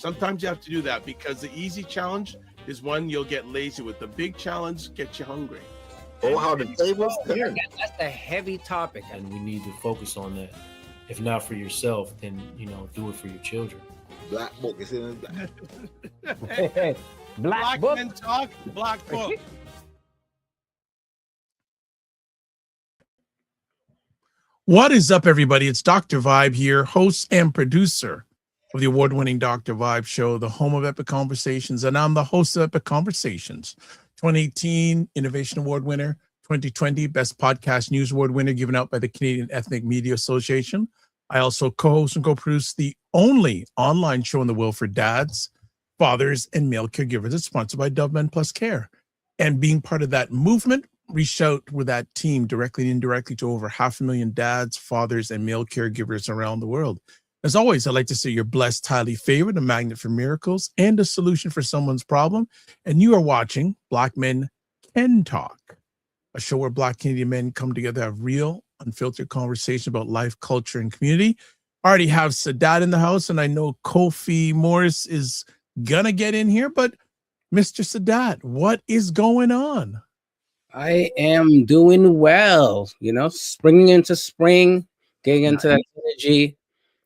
Sometimes you have to do that because the easy challenge is one you'll get lazy with. The big challenge gets you hungry. Oh, how the tables turn. That's a heavy topic, And we need to focus on that. If not for yourself, then do it for your children. Black book is in his back. Black book. Men talk, black book. What is up, everybody? It's Dr. Vibe here, host and producer of the award-winning Dr. Vibe show, the home of Epic Conversations, and I'm the host of Epic Conversations, 2018 Innovation Award winner, 2020 Best Podcast News Award winner given out by the Canadian Ethnic Media Association. I also co-host and co-produce the only online show in the world for dads, fathers, and male caregivers. It's sponsored by Dove Men Plus Care. And being part of that movement, reached out with that team directly and indirectly to over 500,000 dads, fathers, and male caregivers around the world. As always, I'd like to say you're blessed, highly favored, a magnet for miracles, and a solution for someone's problem. And you are watching Black Men Can Talk, a show where Black Canadian men come together, have real, unfiltered conversation about life, culture, and community. I already have Sadat in the house, and I know Kofi Morris is gonna get in here, but Mr. Sadat, what is going on? I am doing well, springing into spring, getting into that energy,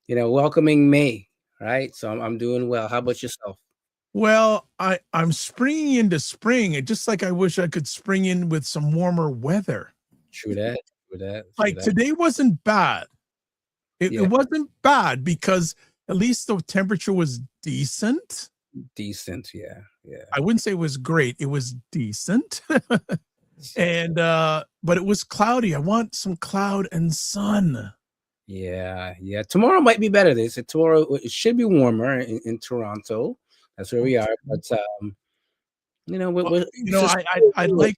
welcoming May, right? So I'm doing well. How about yourself? Well, I'm springing into spring. It's just like I wish I could spring in with some warmer weather. True that. Like today wasn't bad. It wasn't bad because at least the temperature was decent. Decent, yeah. I wouldn't say it was great. It was decent. And but it was cloudy. I want some cloud and sun. Yeah. Tomorrow might be better. They said tomorrow it should be warmer in Toronto. That's where we are. But I like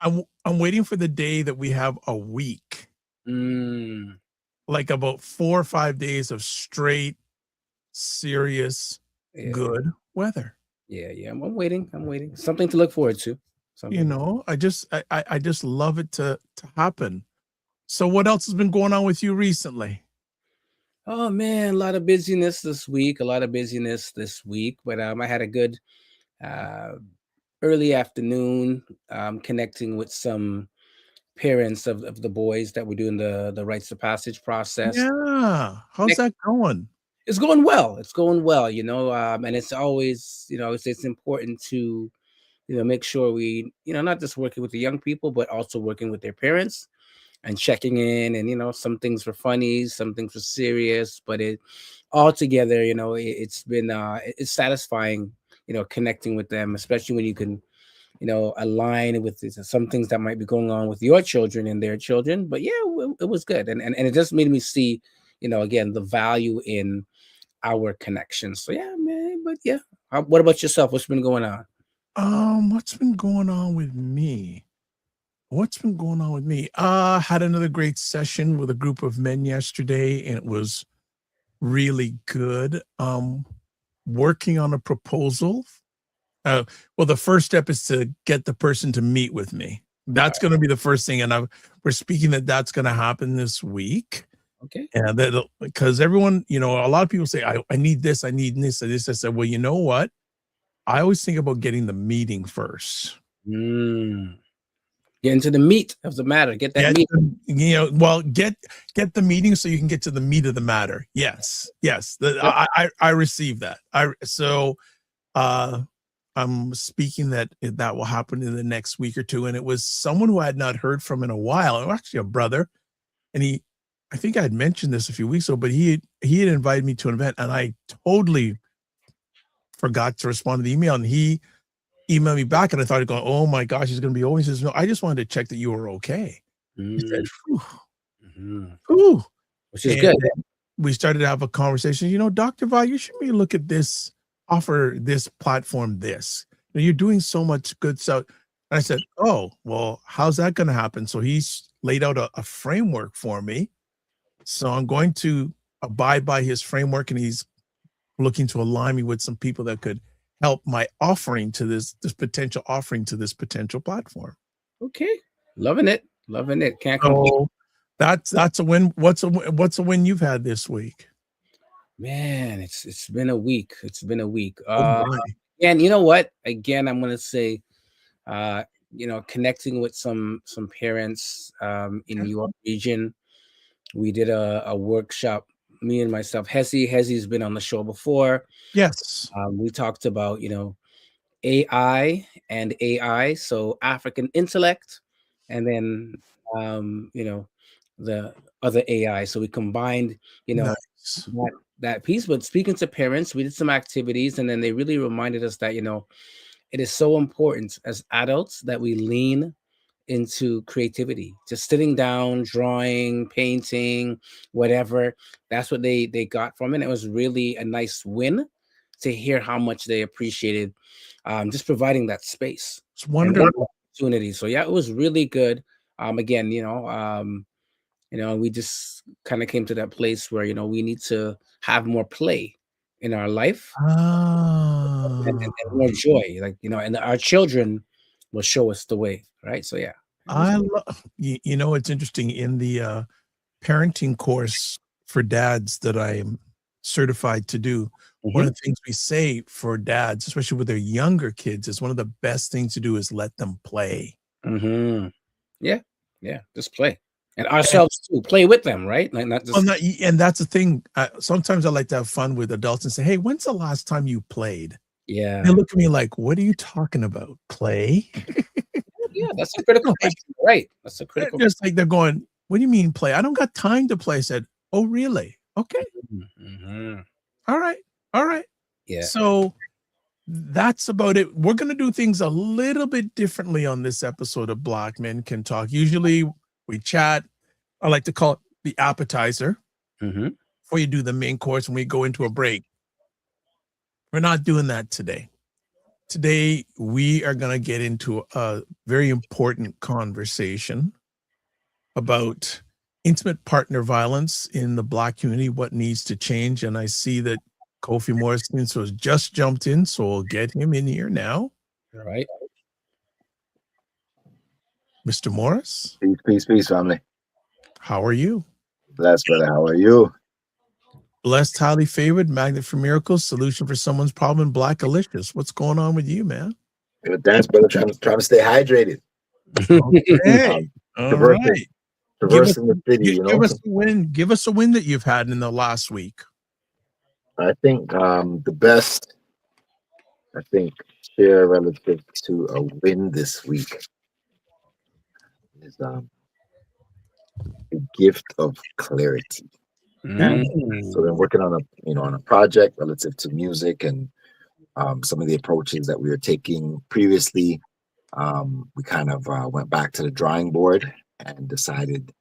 I'm waiting for the day that we have a week. Like about 4 or 5 days of straight, serious, good weather. Yeah. I'm waiting. Something to look forward to. I just love it to happen. So what else has been going on with you recently? Oh man, a lot of busyness this week. But I had a good early afternoon connecting with some parents of the boys that were doing the rites of passage process. Yeah. How's that going? It's going well. And it's always, it's important to make sure we, not just working with the young people, but also working with their parents and checking in. And, some things were funny, some things were serious, but it all together, it's been, it's satisfying, connecting with them, especially when you can, align with some things that might be going on with your children and their children. But yeah, it was good. And it just made me see, again, the value in our connections. So yeah, man, but yeah. What about yourself? What's been going on? What's been going on with me? Had another great session with a group of men yesterday, and it was really good. Working on a proposal. Well, the first step is to get the person to meet with me. That's going to be the first thing, and we're speaking that's going to happen this week. Okay. And that because everyone, a lot of people say, I need this, I need this, and this. I said, well, you know what? I always think about getting the meeting first. Get into the meat of the matter. Get that meat. Get the meeting so you can get to the meat of the matter. Yes. I received that. I'm speaking that will happen in the next week or two. And it was someone who I had not heard from in a while. Actually, a brother. And I think I had mentioned this a few weeks ago, but he had invited me to an event, and I totally forgot to respond to the email, and he emailed me back, and I thought, going, oh my gosh, he's going to be over. He says, no, I just wanted to check that you were okay. He said, which is good. We started to have a conversation. Dr. Vi, you should maybe look at this, offer this platform this. You're doing so much good stuff. And I said, oh, well, how's that going to happen? So he's laid out a framework for me. So I'm going to abide by his framework, and he's looking to align me with some people that could help my offering to this potential offering to this potential platform. Okay. Loving it. Can't complain. That's a win. What's a win you've had this week? Man, it's been a week. It's been a week. Oh my. And you know what? Again, I'm gonna say, connecting with some parents in Okay. your region. We did a workshop. Me and myself, Hezzy's been on the show before. Yes. We talked about AI and AI, so African intellect, and then the other AI. So we combined, Nice. that piece. But speaking to parents, we did some activities, and then they really reminded us that it is so important as adults that we lean into creativity, just sitting down, drawing, painting, whatever. That's what they got from it. It was really a nice win to hear how much they appreciated just providing that space It's and wonderful. opportunity. So yeah, it was really good. Again, we just kind of came to that place where we need to have more play in our life Ah, and more joy, like and our children will show us the way, right? So yeah, it was I love, it's interesting in the parenting course for dads that I am certified to do. One of Mhm, the things we say for dads, especially with their younger kids, is one of the best things to do is let them play. mhm. Yeah, yeah, just play. And And ourselves too, play with them, right? Like not well, just not, and that's the thing. Sometimes I like to have fun with adults and say, "Hey, when's the last time you played?" They yeah. look at me like, "What are you talking about? Play?" Yeah, that's a critical No, like question, right? That's a they're critical just like they're going, "What do you mean play? I don't got time to play." I said, "Oh, really? Okay, Mhm. all right, all right." Yeah. So that's about it. We're going to do things a little bit differently on this episode of Black Men Can Talk. Usually we chat. I like to call it the appetizer Mhm. before you do the main course and we go into a break. We're not doing that today. Today, we are going to get into a very important conversation about intimate partner violence in the Black community, what needs to change. And I see that Kofi Morrison has just jumped in, so we'll get him in here now. All right. Mr. Morris, Peace, peace, peace, family. how are you? Bless, brother. How are you? Blessed, highly favored, magnet for miracles, solution for someone's problem, Black Alicious. What's going on with you, man? Good, thanks, brother. Trying to stay hydrated. Okay. Um, All traversing, right. traversing the city. Give us a win. Give us a win that you've had in the last week. I think the best. I think share relative to a win this week is the gift of clarity. So then Mm. working on a project relative to music and some of the approaches that we were taking previously. We kind of went back to the drawing board and decided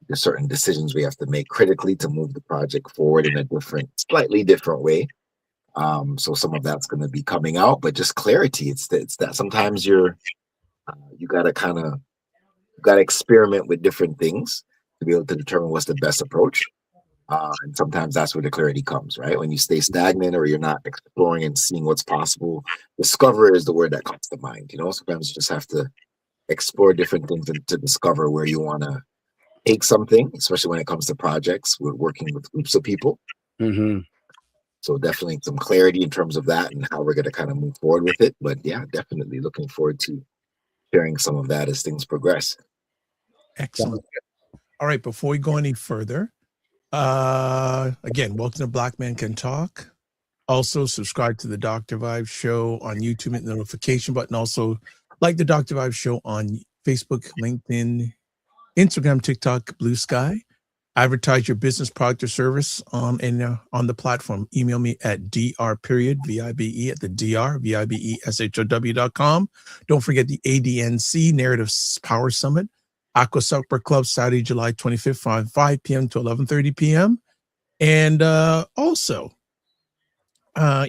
there's certain decisions we have to make critically to move the project forward in a slightly different way. So some of that's going to be coming out, but just clarity. It's that sometimes you gotta experiment with different things to be able to determine what's the best approach. And sometimes that's where the clarity comes, right? When you stay stagnant or you're not exploring and seeing what's possible, discover is the word that comes to mind. Sometimes you just have to explore different things to discover where you want to take something, especially when it comes to projects. We're working with groups of people. Mhm. So definitely some clarity in terms of that and how we're going to kind of move forward with it. But yeah, definitely looking forward to sharing some of that as things progress. Excellent. All right. Before we go any further, again, welcome to Black Men Can Talk. Also, subscribe to the Dr. Vibe Show on YouTube, hit the notification button. Also, like the Dr. Vibe Show on Facebook, LinkedIn, Instagram, TikTok, Blue Sky. Advertise your business, product, or service on the platform. Email me at dr.vibe at the dr.vibeshow.com. Don't forget the ADNC Narrative Power Summit, Aqua Supper Club, Saturday, July 25th from 5 p.m. to 11:30 p.m. And also,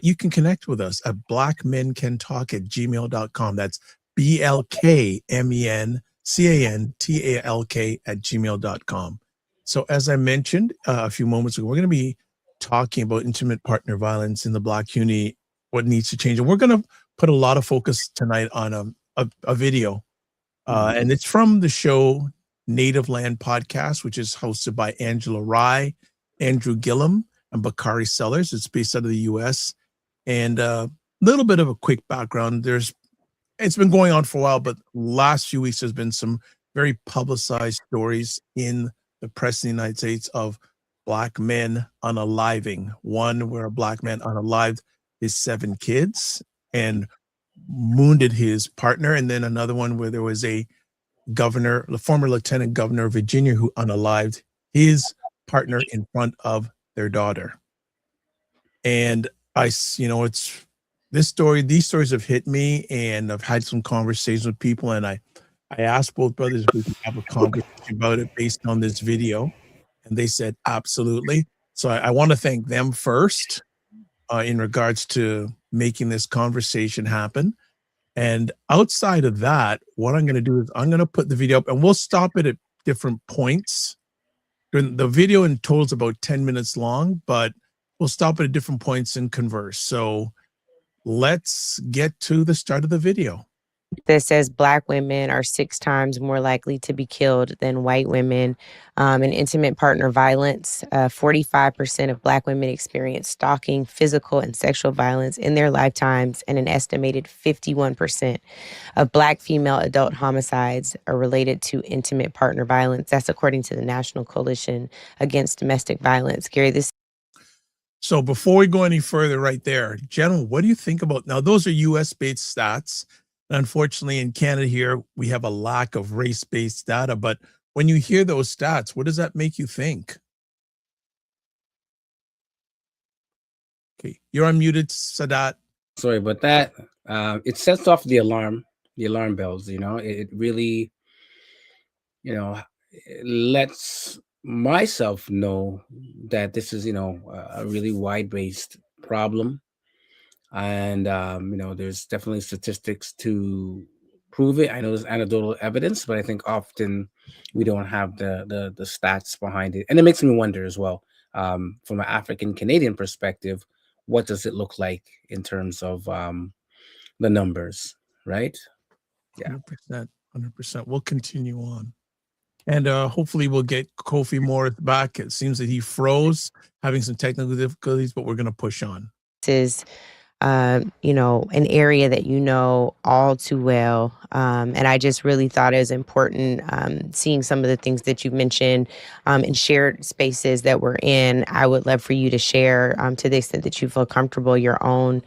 you can connect with us at blackmencantalk@gmail.com. That's BLKMENCANTALK@gmail.com. So, as I mentioned a few moments ago, we're going to be talking about intimate partner violence in the Black community, what needs to change. And we're going to put a lot of focus tonight on a video. And it's from the show Native Land Podcast, which is hosted by Angela Rye, Andrew Gillum, and Bakari Sellers. It's based out of the U.S. And a little bit of a quick background. It's been going on for a while, but last few weeks there's been some very publicized stories in the press in the United States of Black men unaliving. One where a Black man unalived his 7 kids and wounded his partner, and then another one where there was a governor, the former lieutenant governor of Virginia, who unalived his partner in front of their daughter. And it's these stories have hit me, and I've had some conversations with people, and I asked both brothers if we could have a conversation about it based on this video, and they said absolutely. So I want to thank them first in regards to making this conversation happen. And outside of that, what I'm going to do is I'm going to put the video up, and we'll stop it at different points. The video in total is about 10 minutes long, but we'll stop it at different points and converse. So let's get to the start of the video. That says Black women are 6 times more likely to be killed than white women in intimate partner violence. 45% of Black women experience stalking, physical, and sexual violence in their lifetimes, and an estimated 51% of Black female adult homicides are related to intimate partner violence. That's according to the National Coalition Against Domestic Violence. Gary, this. So before we go any further right there, gentlemen, what do you think about, now those are US-based stats. Unfortunately, in Canada here, we have a lack of race-based data. But when you hear those stats, what does that make you think? Okay, you're unmuted, Sadat. Sorry about that. It sets off the alarm bells. It really, it lets myself know that this is, a really wide-based problem. And there's definitely statistics to prove it. I know there's anecdotal evidence, but I think often we don't have the stats behind it. And it makes me wonder as well, from an African Canadian perspective, what does it look like in terms of the numbers, right? Yeah, 100%. We'll continue on. And hopefully we'll get Kofi Moore back. It seems that he froze, having some technical difficulties, but we're going to push on. This is an area that all too well. And I just really thought it was important seeing some of the things that you mentioned in shared spaces that we're in. I would love for you to share to the extent that you feel comfortable your own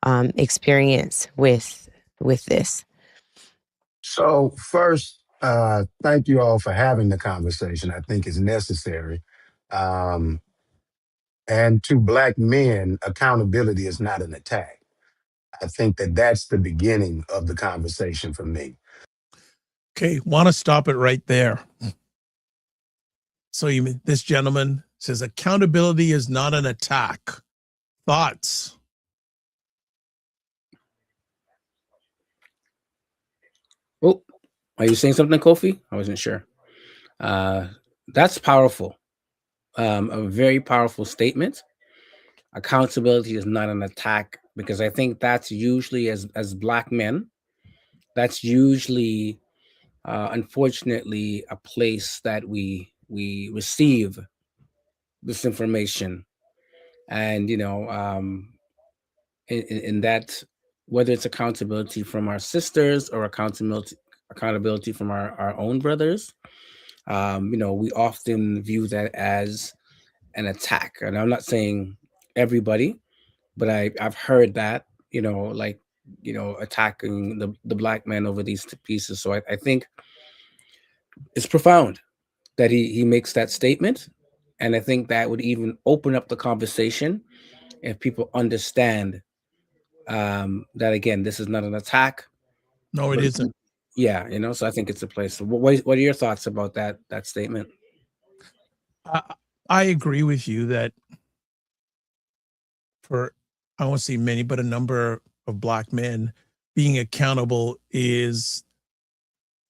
experience with this. So first, thank you all for having the conversation. I think it's necessary. And to Black men, accountability is not an attack. I think that that's the beginning of the conversation for me. Okay, want to stop it right there. So this gentleman says accountability is not an attack. Thoughts? Oh, are you saying something, Kofi? I wasn't sure. That's powerful. A very powerful statement. Accountability is not an attack, because I think that's usually, as Black men, that's usually, unfortunately, a place that we receive this information. And, in that, whether it's accountability from our sisters or accountability from our own brothers, we often view that as an attack. And I'm not saying everybody, but I've heard that, attacking the Black man over these pieces. So I think it's profound that he makes that statement. And I think that would even open up the conversation if people understand that, again, this is not an attack. No, it isn't. Yeah, so I think it's a place. So what are your thoughts about that statement? I agree with you that for, I won't say many, but a number of Black men, being accountable is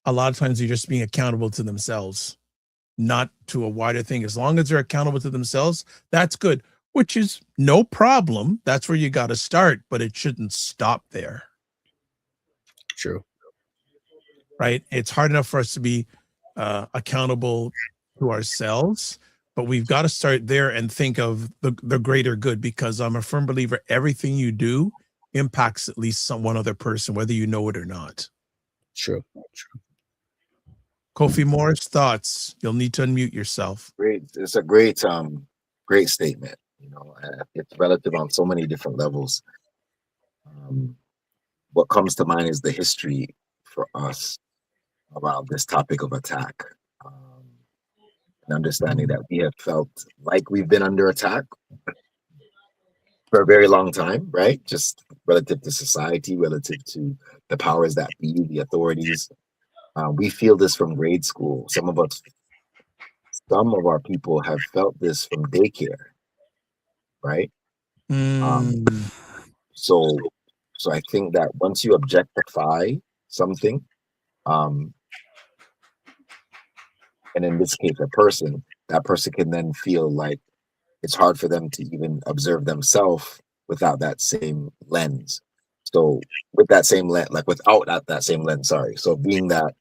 a lot of times they're just being accountable to themselves, not to a wider thing. As long as they're accountable to themselves, that's good, which is no problem. That's where you got to start, but it shouldn't stop there. True. Right? It's hard enough for us to be accountable to ourselves, but we've got to start there and think of the greater good, because I'm a firm believer everything you do impacts at least some one other person, whether you know it or not. True. Kofi Morris, thoughts? You'll need to unmute yourself. Great. It's a great statement. It's relative on so many different levels. What comes to mind is the history for us around this topic of attack. And understanding that we have felt like we've been under attack for a very long time, right? Just relative to society, relative to the powers that be, the authorities. We feel this from grade school. Some of our people have felt this from daycare, right? Um, Mm, so, so I think that once you objectify something, um, and in this case, a person, that person can then feel like it's hard for them to even observe themselves without that same lens. So, with that same lens, like without that same lens, sorry. So, being that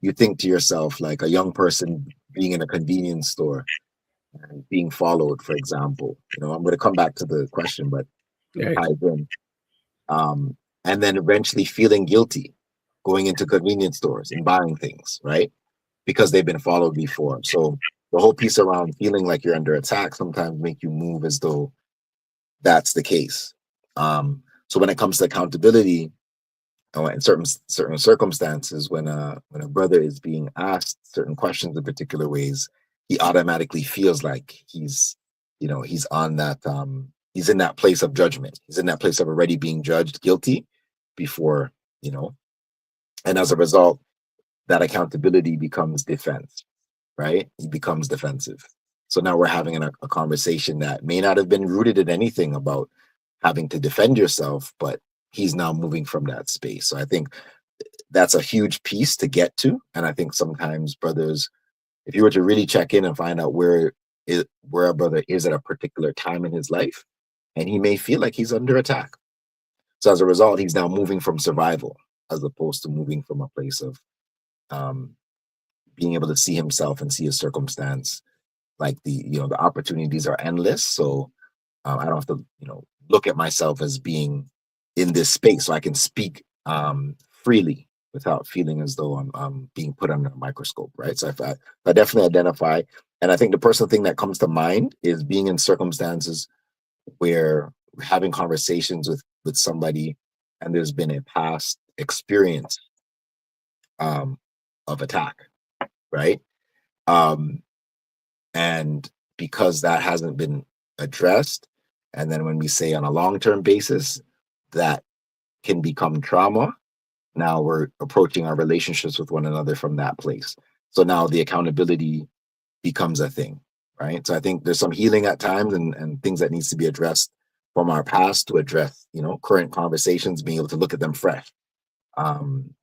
you think to yourself, like a young person being in a convenience store and being followed, for example. I'm going to come back to the question, but it Right. ties in. And then eventually feeling guilty going into convenience stores and buying things, right? Because they've been followed before. So the whole piece around feeling like you're under attack sometimes make you move as though that's the case. So when it comes to accountability, in certain circumstances, when a brother is being asked certain questions in particular ways, he automatically feels like he's on that he's in that place of judgment. He's in that place of already being judged guilty before, and as a result, that accountability becomes defense, right? He becomes defensive. So now we're having a conversation that may not have been rooted in anything about having to defend yourself, but he's now moving from that space. So I think that's a huge piece to get to. And I think sometimes brothers, if you were to really check in and find out where a brother is at a particular time in his life, and he may feel like he's under attack. So as a result, he's now moving from survival as opposed to moving from a place of um, being able to see himself and see his circumstance. Like the opportunities are endless. So I don't have to, look at myself as being in this space, so I can speak freely without feeling as though I'm being put under a microscope, right? So I definitely identify, and I think the personal thing that comes to mind is being in circumstances where we're having conversations with somebody, and there's been a past experience um, of attack, right? Um, and because that hasn't been addressed, and then when we say on a long-term basis, that can become trauma. Now we're approaching our relationships with one another from that place. So now the accountability becomes a thing, right? So I think there's some healing at times and things that needs to be addressed from our past to address, current conversations, being able to look at them fresh. And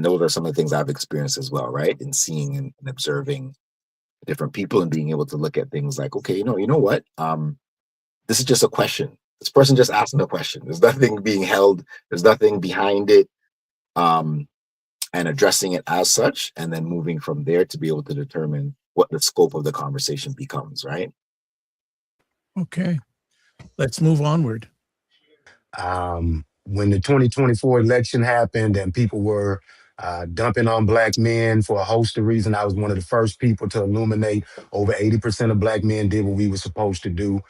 those are some of the things I've experienced as well, right? In seeing and observing different people and being able to look at things like, okay, you know what? This is just a question. This person just asking a question. There's nothing being held. There's nothing behind it. And addressing it as such, and then moving from there to be able to determine what the scope of the conversation becomes, right? okay, let's move onward. When the 2024 election happened and people were dumping on black men for a host of reasons, I was one of the first people to illuminate over 80% of black men did what we were supposed to do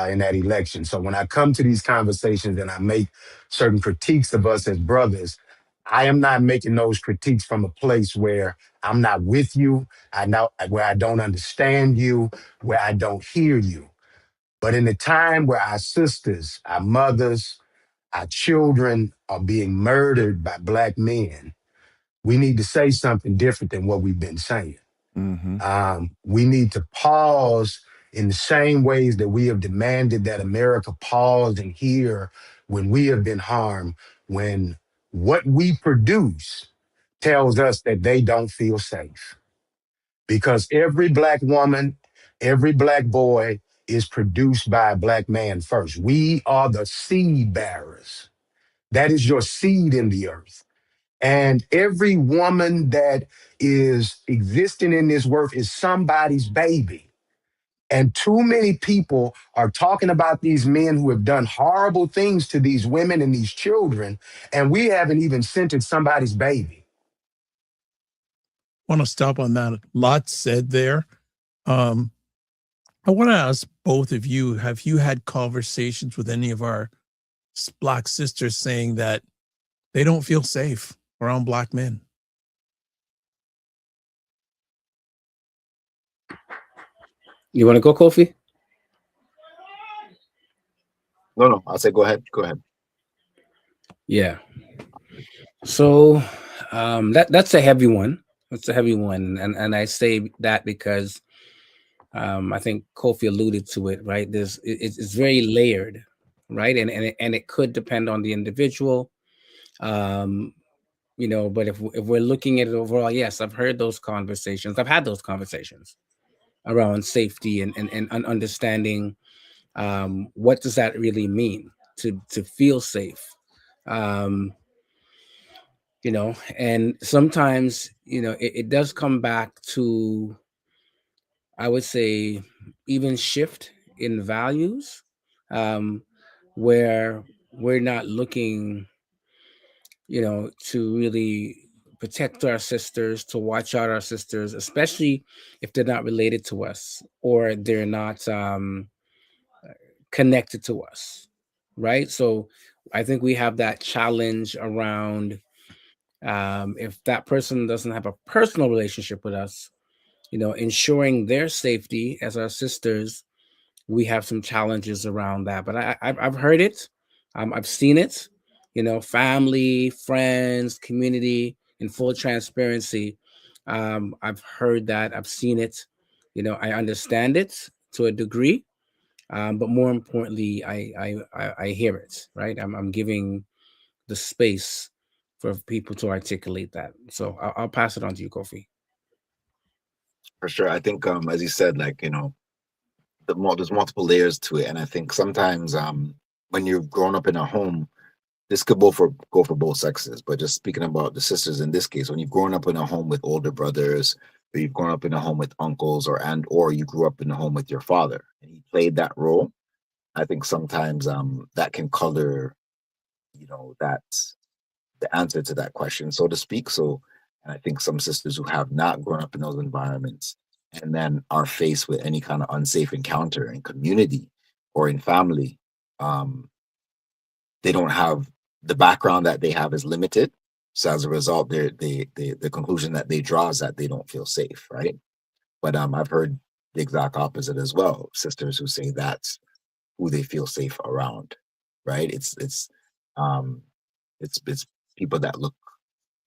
in that election. So when I come to these conversations and I make certain critiques of us as brothers, I am not making those critiques from a place where I'm not with you, where I don't understand you, where I don't hear you. But in the time where our sisters, our mothers, our children are being murdered by black men, we need to say something different than what we've been saying. Mm-hmm. We need to pause in the same ways that we have demanded that America pause and hear when we have been harmed, when what we produce tells us that they don't feel safe. Because every black woman, every black boy is produced by a black man first. We are the seed bearers. That is your seed in the earth. And every woman that is existing in this world is somebody's baby. And too many people are talking about these men who have done horrible things to these women and these children, and we haven't even centered somebody's baby. Want to stop on that. Lots said there. Um, I want to ask both of you, have you had conversations with any of our Black sisters saying that they don't feel safe around Black men? You want to go, Kofi? No, I'll say go ahead. Go ahead. Yeah. So that's a heavy one. That's a heavy one, and I say that because I think Kofi alluded to it. Right, it's very layered, right, and it could depend on the individual. But if we're looking at it overall, yes, I've heard those conversations. I've had those conversations around safety and understanding what does that really mean to feel safe. Um, and sometimes it does come back to, I would say, even shift in values, um, where we're not looking to really protect our sisters, to watch out our sisters, especially if they're not related to us or they're not connected to us, right? So I think we have that challenge around, if that person doesn't have a personal relationship with us, ensuring their safety as our sisters, we have some challenges around that. But I've heard it, I've seen it, family, friends, community, in full transparency. I've heard that, I've seen it, I understand it to a degree, but more importantly, I hear it, right? I'm giving the space for people to articulate that. So I'll pass it on to you, Kofi. For sure. I think, as you said, like, there's multiple layers to it. And I think sometimes when you're growing up in a home, this could go for both sexes, but just speaking about the sisters in this case, when you've grown up in a home with older brothers, or you've grown up in a home with uncles, or you grew up in a home with your father and he played that role, I think sometimes that can color, that's the answer to that question, so to speak. So, and I think some sisters who have not grown up in those environments and then are faced with any kind of unsafe encounter in community or in family, um, they don't have the background that they have is limited. So as a result, the conclusion that they draw is that they don't feel safe, right? But I've heard the exact opposite as well. Sisters who say that's who they feel safe around, right? Um it's people that look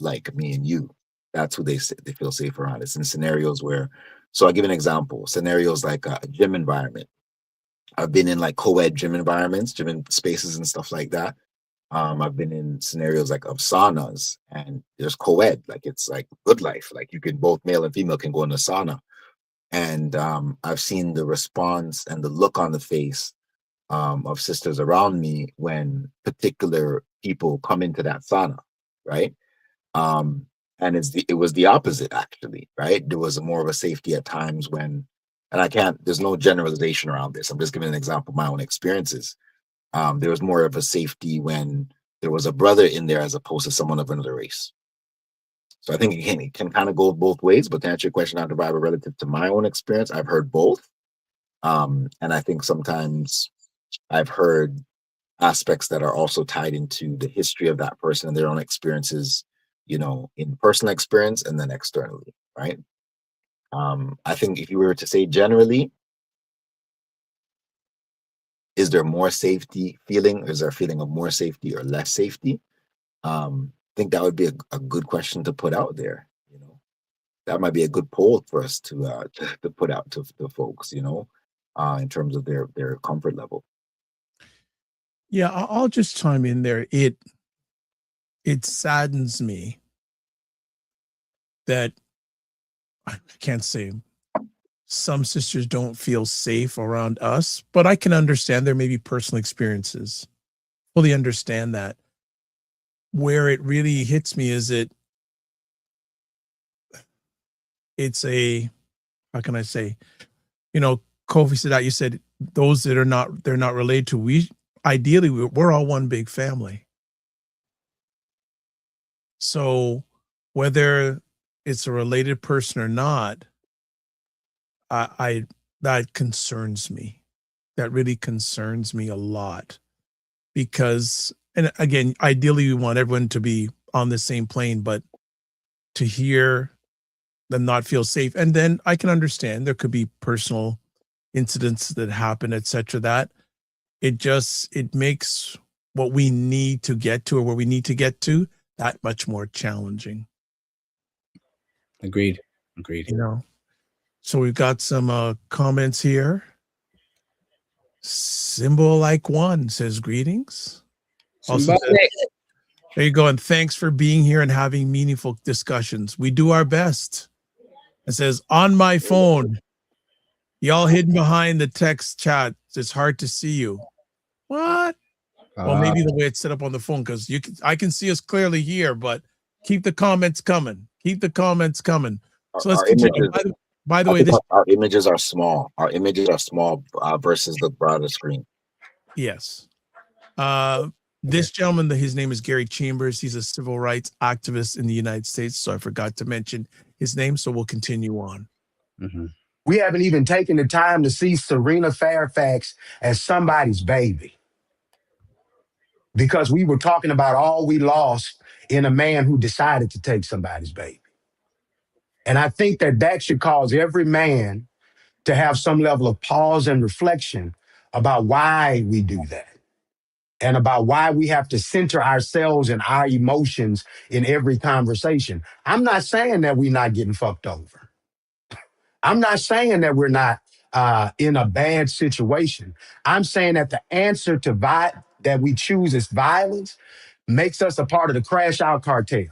like me and you. That's who they feel safe around. It's in scenarios where, so I'll give an example. Scenarios like a gym environment. I've been in like co-ed gym environments, gym spaces and stuff like that. I've been in scenarios like of saunas and there's co-ed, like it's like good life. Like you can both male and female can go in a sauna. And I've seen the response and the look on the face of sisters around me when particular people come into that sauna, right? Um, and it was the opposite actually, right? There was more of a safety at times when, and there's no generalization around this. I'm just giving an example of my own experiences. There was more of a safety when there was a brother in there as opposed to someone of another race. So I think it can kind of go both ways. But to answer your question out of the Bible relative to my own experience, I've heard both. And I think sometimes I've heard aspects that are also tied into the history of that person and their own experiences, in personal experience and then externally, right? I think if you were to say generally, is there more safety feeling? Is there a feeling of more safety or less safety? I think that would be a good question to put out there. That might be a good poll for us to put out to folks, in terms of their comfort level. Yeah, I'll just chime in there. It saddens me that I can't say some sisters don't feel safe around us, but I can understand there may be personal experiences. Fully understand that. where it really hits me is it's a, how can I say, Kofi said that, you said those that are not, they're not related to, ideally we're all one big family. So whether it's a related person or not, I that concerns me. That really concerns me a lot, because, and again, ideally we want everyone to be on the same plane, but to hear them not feel safe, and then I can understand there could be personal incidents that happen, etc. That it makes what we need to get to, or where we need to get to, that much more challenging. Agreed. So we've got some comments here. Symbol like one says greetings. Also Somebody. says, there you go, and thanks for being here and having meaningful discussions. We do our best. It says, on my phone, y'all hidden behind the text chat. It's hard to see you. What? Well, maybe the way it's set up on the phone, because I can see us clearly here, but keep the comments coming. Keep the comments coming. So let's continue. By the way, our images are small. Our images are small versus the broader screen. Yes. This gentleman, his name is Gary Chambers. He's a civil rights activist in the United States. So I forgot to mention his name. So we'll continue on. Mm-hmm. We haven't even taken the time to see Serena Fairfax as somebody's baby, because we were talking about all we lost in a man who decided to take somebody's baby. And I think that should cause every man to have some level of pause and reflection about why we do that, and about why we have to center ourselves and our emotions in every conversation. I'm not saying that we're not getting fucked over. I'm not saying that we're not in a bad situation. I'm saying that the answer to that we choose is violence makes us a part of the crash out cartel,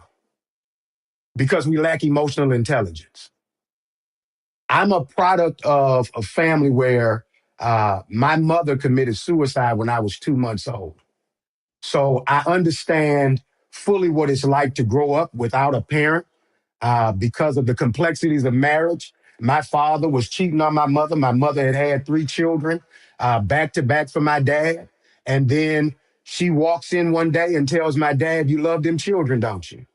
because we lack emotional intelligence. I'm a product of a family where my mother committed suicide when I was 2 months old. So I understand fully what it's like to grow up without a parent because of the complexities of marriage. My father was cheating on my mother. My mother had 3 children back to back from my dad. And then she walks in one day and tells my dad, "You love them children, don't you?"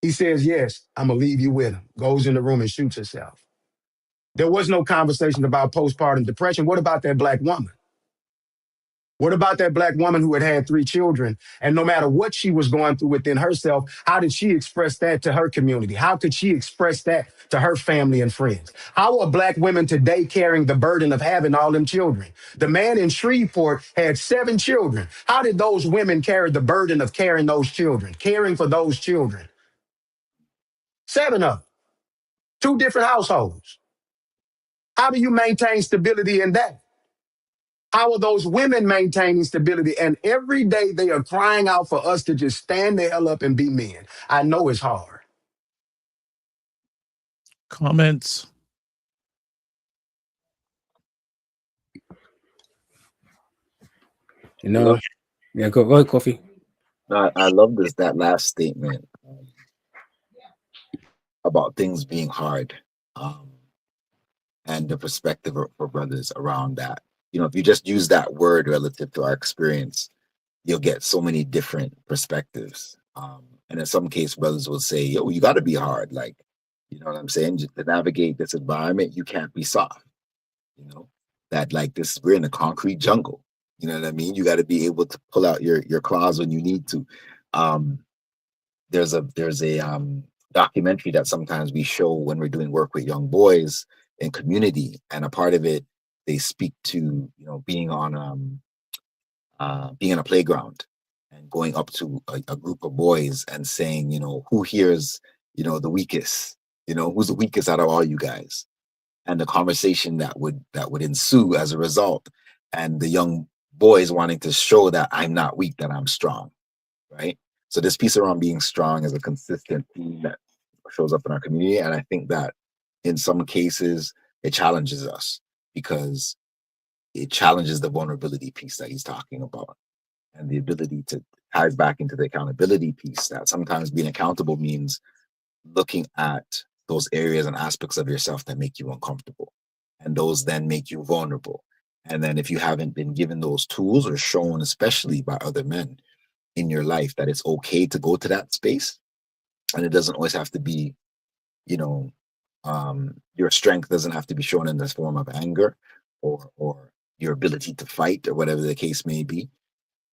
He says, "Yes, I'm going to leave you with them." Goes in the room and shoots herself. There was no conversation about postpartum depression. What about that black woman? What about that black woman who had 3 children? And no matter what she was going through within herself, how did she express that to her community? How could she express that to her family and friends? How are black women today carrying the burden of having all them children? The man in Shreveport had 7 children. How did those women carry the burden of carrying those children, caring for those children? 7 of them, 2 different households. How do you maintain stability in that? How are those women maintaining stability? And every day they are crying out for us to just stand the hell up and be men. I know it's hard. Comments? Yeah, go ahead, Kofi. I love that last statement about things being hard, and the perspective for brothers around that. If you just use that word relative to our experience, you'll get so many different perspectives. And in some cases, brothers will say, "Yo, you got to be hard." Like, you know what I'm saying? Just to navigate this environment, you can't be soft. That like this, we're in a concrete jungle. You know what I mean? You got to be able to pull out your claws when you need to. There's a documentary that sometimes we show when we're doing work with young boys in community, and a part of it, they speak to being on being in a playground and going up to a group of boys and saying, who here's the weakest, who's the weakest out of all you guys, and the conversation that would ensue as a result, and the young boys wanting to show that I'm not weak, that I'm strong, right? So this piece around being strong is a consistent theme that shows up in our community, and I think that in some cases it challenges us because it challenges the vulnerability piece that he's talking about. and the ability to ties back into the accountability piece, that sometimes being accountable means looking at those areas and aspects of yourself that make you uncomfortable, and those then make you vulnerable. And then if you haven't been given those tools or shown, especially by other men in your life, that it's okay to go to that space, and it doesn't always have to be, you know, your strength doesn't have to be shown in this form of anger, or your ability to fight, or whatever the case may be,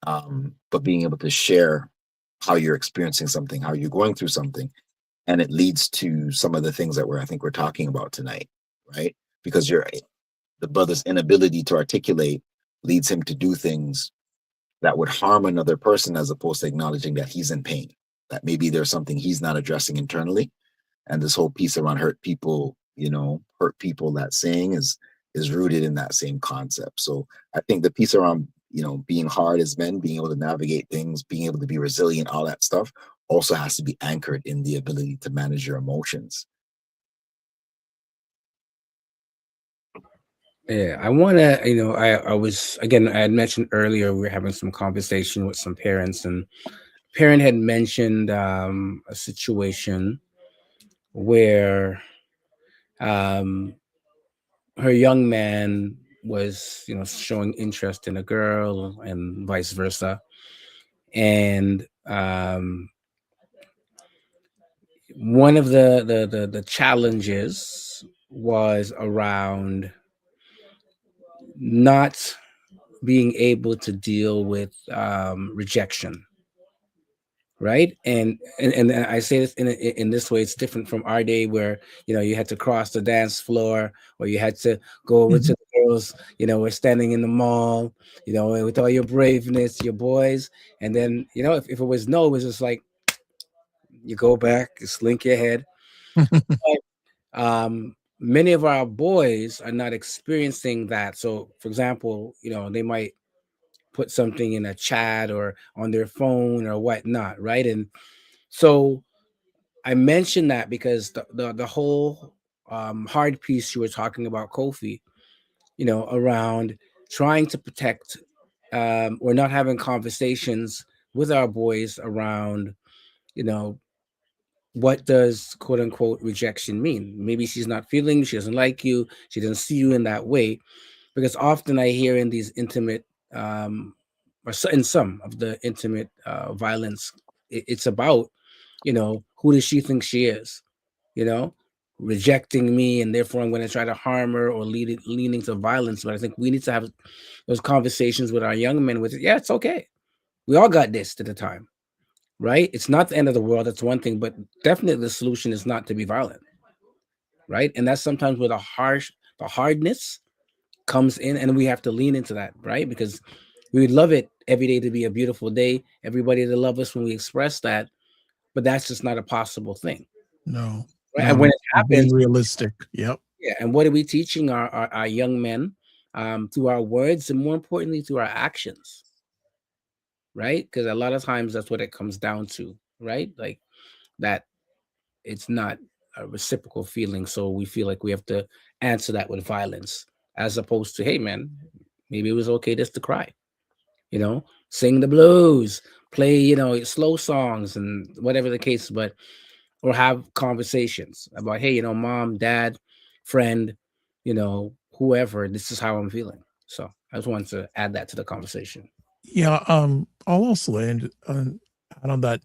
but being able to share how you're experiencing something, how you're going through something, and it leads to some of the things that I think we're talking about tonight, right? Because the brother's inability to articulate leads him to do things that would harm another person, as opposed to acknowledging that he's in pain, that maybe there's something he's not addressing internally. And this whole piece around hurt people, that saying is rooted in that same concept. So I think the piece around, being hard as men, being able to navigate things, being able to be resilient, all that stuff also has to be anchored in the ability to manage your emotions. Yeah, I want to, I was, again, I had mentioned earlier, we were having some conversation with some parents, and parent had mentioned a situation where her young man was, showing interest in a girl and vice versa. And one of the challenges was around not being able to deal with rejection, right? And I say this in this way. It's different from our day, where you had to cross the dance floor, or you had to go over to the girls. We're standing in the mall, with all your braveness, your boys, and then if it was no, it was just like you go back, you slink your head. Many of our boys are not experiencing that. So, for example, they might put something in a chat or on their phone or whatnot, right? And so I mentioned that because the whole hard piece you were talking about, Kofi, around trying to protect or not having conversations with our boys around, what does quote unquote rejection mean? Maybe she's not feeling you, she doesn't like you, she doesn't see you in that way. Because often I hear in these intimate in some of the intimate violence, it's about, who does she think she is, rejecting me, and therefore I'm going to try to harm her, or leaning to violence. But I think we need to have those conversations with our young men with, yeah, it's okay. We all got this at the time, right? It's not the end of the world. That's one thing, but definitely the solution is not to be violent, right? And that's sometimes where the hardness comes in, and we have to lean into that, right? Because we would love it every day to be a beautiful day, everybody to love us when we express that, but that's just not a possible thing. No. Right? And when it happens, being realistic. Yep. Yeah. And what are we teaching our young men through our words, and more importantly, through our actions? Right? Because a lot of times that's what it comes down to, right? Like that it's not a reciprocal feeling. So we feel like we have to answer that with violence, as opposed to, hey, man, maybe it was okay just to cry, sing the blues, play, slow songs and whatever the case, or have conversations about, hey, mom, dad, friend, whoever, this is how I'm feeling. So I just wanted to add that to the conversation. Yeah. I'll also add on that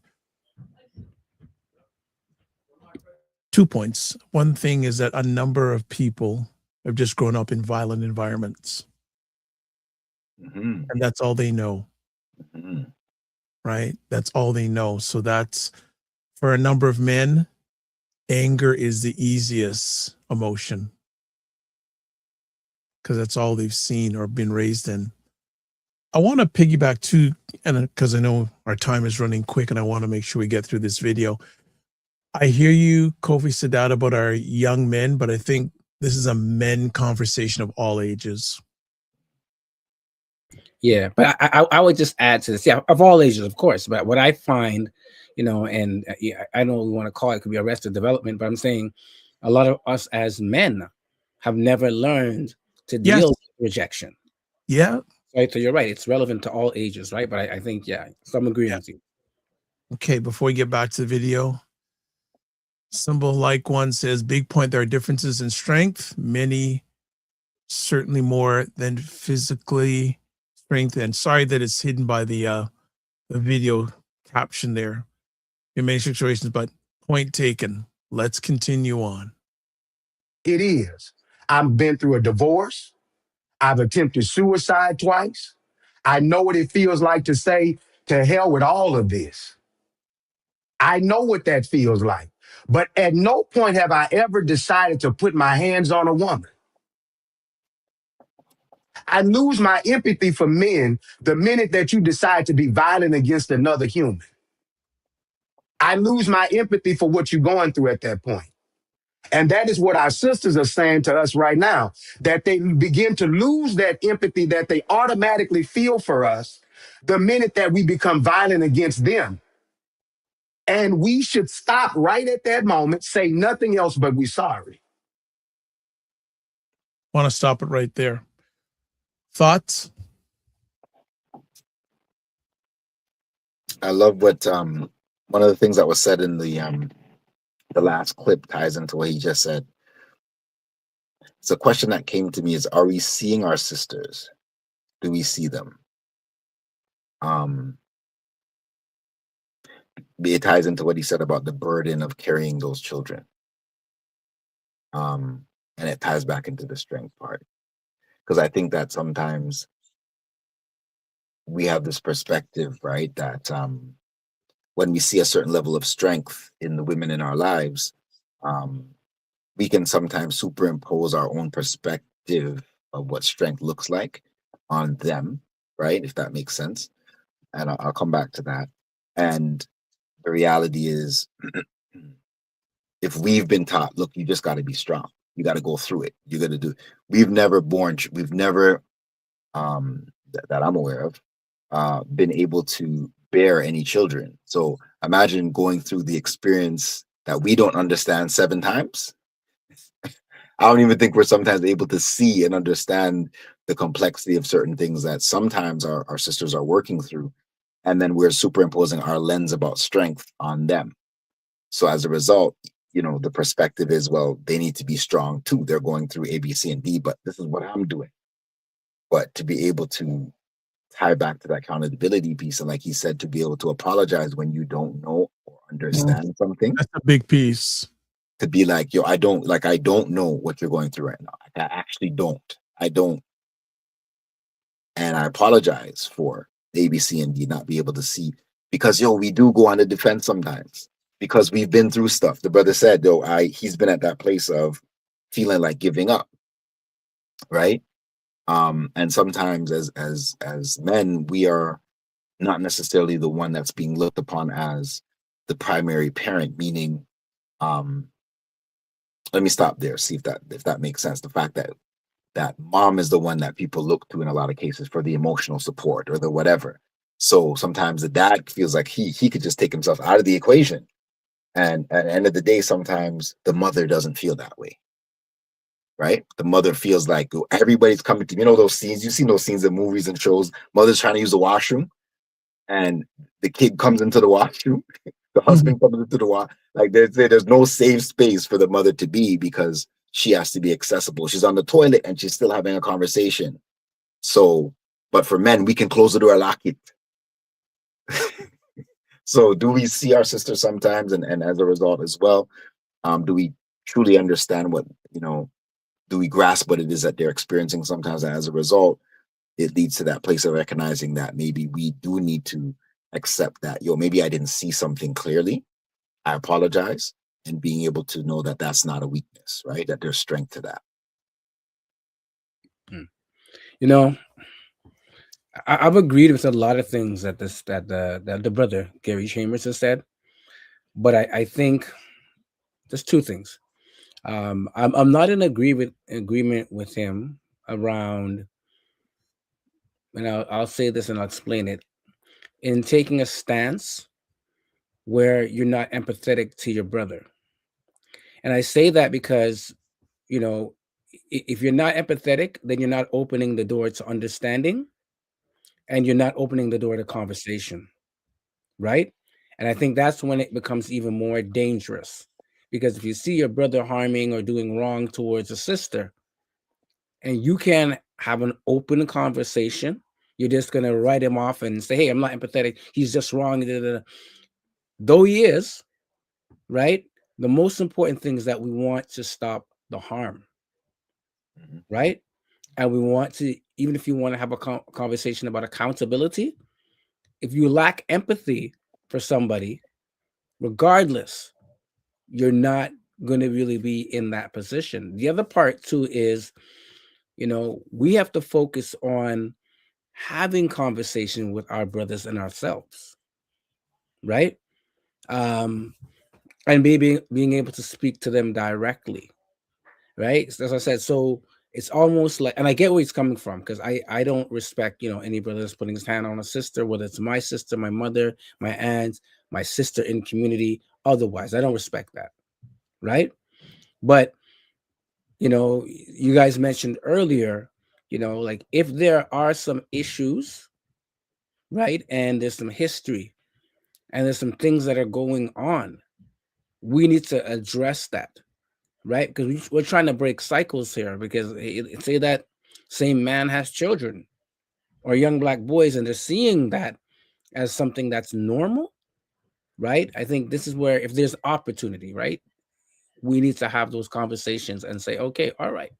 2 points. One thing is that a number of people have just grown up in violent environments, and that's all they know. Right? That's all they know. So that's, for a number of men, anger is the easiest emotion, because that's all they've seen or been raised in. I want to piggyback too, and because I know our time is running quick and I want to make sure we get through this video. I hear you, Kofi Sadat, about our young men, but I think this is a men conversation of all ages. Yeah, but I would just add to this, yeah, of all ages, of course. But what I find, and I know we want to call it, could be arrested development, but I'm saying a lot of us as men have never learned to deal with rejection. Yeah. So you're right. It's relevant to all ages, right? But I think, yeah, so I'm agreeing Yeah. with you. Okay, before we get back to the video, Symbol Like One says, big point, there are differences in strength, many, certainly more than physically strength. And sorry that it's hidden by the video caption there in many situations, but point taken. Let's continue on. It is. I've been through a divorce. I've attempted suicide twice. I know what it feels like to say, to hell with all of this. I know what that feels like. But at no point have I ever decided to put my hands on a woman. I lose my empathy for men the minute that you decide to be violent against another human. I lose my empathy for what you're going through at that point. And that is what our sisters are saying to us right now, that they begin to lose that empathy that they automatically feel for us the minute that we become violent against them. And we should stop right at that moment, say nothing else but we're sorry. Want to stop it right there. Thoughts? I love what one of the things that was said in the last clip ties into what he just said. It's a question that came to me is, are we seeing our sisters? Do we see them? It ties into what he said about the burden of carrying those children. And it ties back into the strength part. Because I think that sometimes we have this perspective, right? That when we see a certain level of strength in the women in our lives, we can sometimes superimpose our own perspective of what strength looks like on them, right? If that makes sense. And I'll come back to that. And the reality is, if we've been taught, look, you just got to be strong. You got to go through it. You got to do. We've never, that I'm aware of, been able to bear any children. So imagine going through the experience that we don't understand 7 times. I don't even think we're sometimes able to see and understand the complexity of certain things that sometimes our sisters are working through. And then we're superimposing our lens about strength on them. So as a result, the perspective is, well, they need to be strong too. They're going through A, B, C, and D, but this is what I'm doing. But to be able to tie back to that accountability piece, and like he said, to be able to apologize when you don't know or understand something. That's a big piece. To be like, yo, I don't know what you're going through right now. I actually don't. I don't. And I apologize for A, B, C, and D not be able to see, because we do go on the defense sometimes because we've been through stuff. The brother said, though, he's been at that place of feeling like giving up, right? And sometimes as men, we are not necessarily the one that's being looked upon as the primary parent, meaning, let me stop there, see if that makes sense. The fact that mom is the one that people look to in a lot of cases for the emotional support or the whatever. So sometimes the dad feels like he could just take himself out of the equation. And at the end of the day, sometimes the mother doesn't feel that way. Right? The mother feels like, oh, everybody's coming to, those scenes, you've seen those scenes in movies and shows, mother's trying to use the washroom and the kid comes into the washroom, the husband comes into the washroom. Like there's no safe space for the mother to be because she has to be accessible. She's on the toilet and she's still having a conversation. So, but for men, we can close the door, lock it. So do we see our sisters sometimes? And as a result as well, do we truly understand what, do we grasp what it is that they're experiencing sometimes? And as a result, it leads to that place of recognizing that maybe we do need to accept that, maybe I didn't see something clearly. I apologize. And being able to know that that's not a weakness, right? That there's strength to that. I've agreed with a lot of things that the brother Gary Chambers has said, but I think there's 2 things. I'm not in agreement with him around, and I'll say this and I'll explain it, in taking a stance where you're not empathetic to your brother. And I say that because, if you're not empathetic, then you're not opening the door to understanding. and you're not opening the door to conversation, right? And I think that's when it becomes even more dangerous, because if you see your brother harming or doing wrong towards a sister, and you can have an open conversation, you're just gonna write him off and say, "Hey, I'm not empathetic. He's just wrong." Da, da, da. Though he is, right? The most important thing is that we want to stop the harm, Mhm. right? And we want to, even if you want to have a conversation about accountability, if you lack empathy for somebody, regardless, you're not going to really be in that position. The other part too is, we have to focus on having conversation with our brothers and ourselves, right? Um, and being able to speak to them directly, right? So as I said, so it's almost like, and I get where he's coming from, because I don't respect, any brother that's putting his hand on a sister, whether it's my sister, my mother, my aunt, my sister in community. Otherwise, I don't respect that, right? But you guys mentioned earlier, like if there are some issues, right, and there's some history and there's some things that are going on, we need to address that, right? Because we're trying to break cycles here, because say that same man has children or young black boys and they're seeing that as something that's normal, right? I think this is where, if there's opportunity, right, we need to have those conversations and say, okay, all right,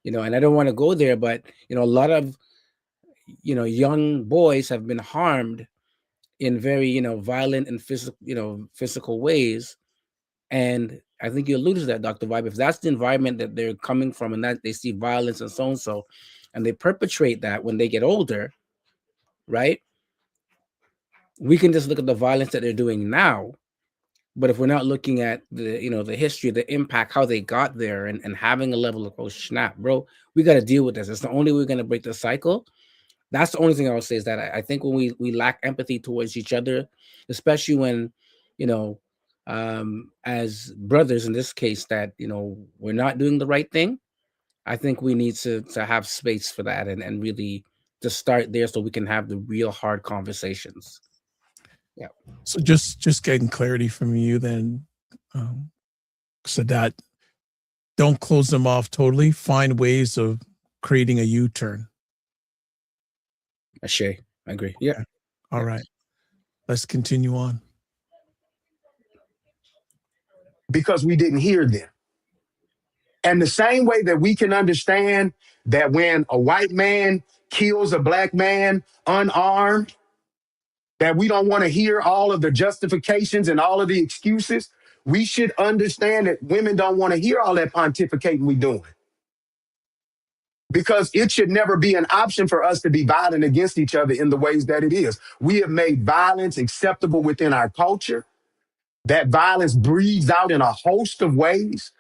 and I don't want to go there, but a lot of young boys have been harmed in very violent and physical ways. And I think you alluded to that, Dr. Vibe. If that's the environment that they're coming from, and that they see violence and so and so, and they perpetrate that when they get older, right? We can just look at the violence that they're doing now. But if we're not looking at the history, the impact, how they got there, and having a level of, oh snap, bro, we got to deal with this. It's the only way we're going to break the cycle. That's the only thing I would say, is that I think when we lack empathy towards each other, especially when, as brothers in this case, that we're not doing the right thing, I think we need to have space for that, and really to start there so we can have the real hard conversations. Yeah. So just getting clarity from you then, so that don't close them off totally. Find ways of creating a U-turn. Ashay, I agree. Yeah. Okay. All right. Let's continue on. because we didn't hear them. And the same way that we can understand that when a white man kills a black man unarmed, that we don't want to hear all of the justifications and all of the excuses, we should understand that women don't want to hear all that pontificating we doing. Because it should never be an option for us to be violent against each other in the ways that it is. We have made violence acceptable within our culture. That violence breeds out in a host of ways.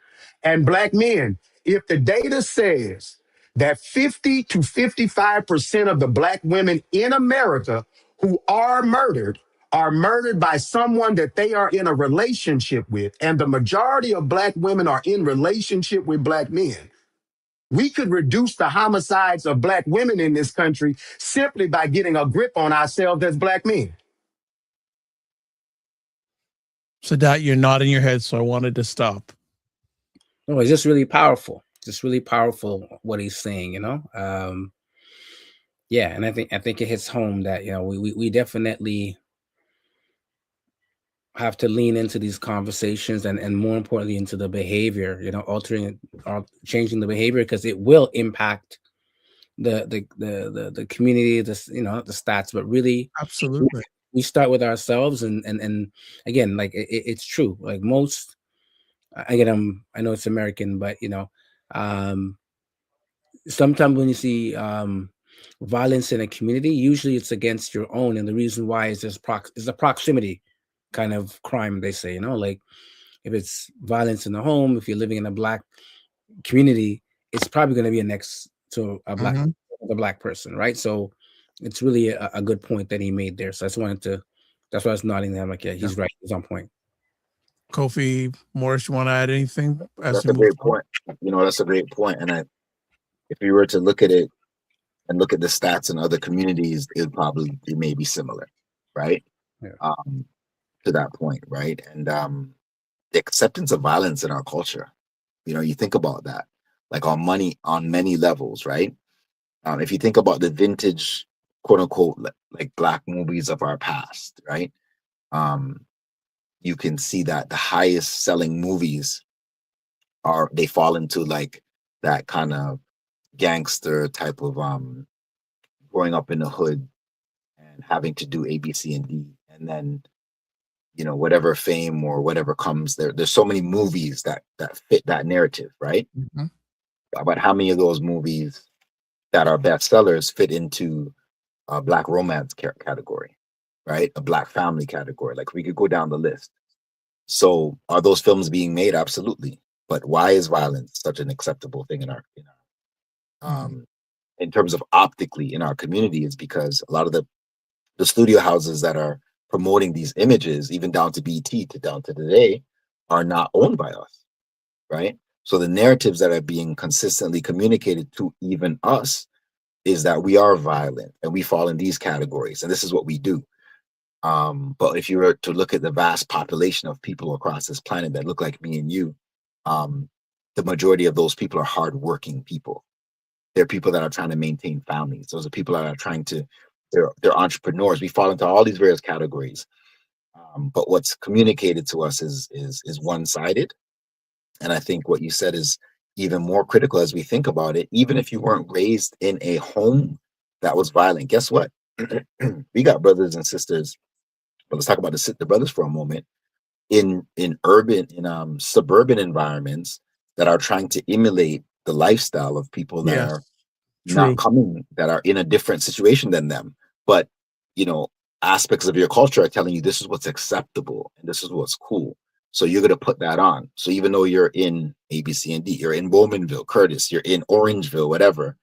And black men, if the data says that 50 to 55% of the black women in America who are murdered by someone that they are in a relationship with, and the majority of black women are in relationship with black men, we could reduce the homicides of black women in this country simply by getting a grip on ourselves as black men. So that you're nodding your head, so I wanted to stop. No, it's just really powerful. Just really powerful what he's saying, yeah, and I think it hits home that we definitely have to lean into these conversations, and more importantly into the behavior, altering or changing the behavior, because it will impact the community, not the stats, but really Absolutely. we start with ourselves, and again, like it's true, like most, again, I know it's American, but sometimes when you see violence in a community, usually it's against your own, and the reason why is is a proximity kind of crime. They say, like if it's violence in the home, if you're living in a black community, it's probably going to be next to a black person, right? So it's really a good point that he made there. So I just wanted to. That's why I was nodding there. I'm like, yeah, he's right. He's on point. Kofi Morris, you want to add anything as That's we a move great forward? point. That's a great point. And if you were to look at it and look at the stats in other communities, it may be similar, right? Yeah. To that point, right? And the acceptance of violence in our culture. You think about that, like on many levels, right? If you think about the vintage, quote unquote, like black movies of our past, right? Um, you can see that the highest selling movies they fall into like that kind of gangster type of growing up in the hood and having to do A, B, C, and D, and then whatever fame or whatever comes there. There's so many movies that fit that narrative, right? Mhm. But how many of those movies that are bestsellers fit into a black romance category, right? A black family category. Like we could go down the list. So are those films being made? Absolutely. But why is violence such an acceptable thing in terms of optically in our community? Is because a lot of the studio houses that are promoting these images, even down to BT to down to today, are not owned by us, right? So the narratives that are being consistently communicated to even us is that we are violent and we fall in these categories, and this is what we do. But if you were to look at the vast population of people across this planet that look like me and you, the majority of those people are hardworking people. They're people that are trying to maintain families. Those are people that are they're entrepreneurs. We fall into all these various categories. But what's communicated to us is one-sided. And I think what you said is even more critical as we think about it. Even if you weren't raised in a home that was violent, guess what? We got brothers and sisters. But let's talk about the brothers for a moment. In suburban environments that are trying to emulate the lifestyle of people that Yes, are true. that are in a different situation than them. But you know, aspects of your culture are telling you this is what's acceptable and this is what's cool. So you're gonna put that on. So even though you're in A, B, C, and D, you're in Bowmanville, Curtis, you're in Orangeville, whatever.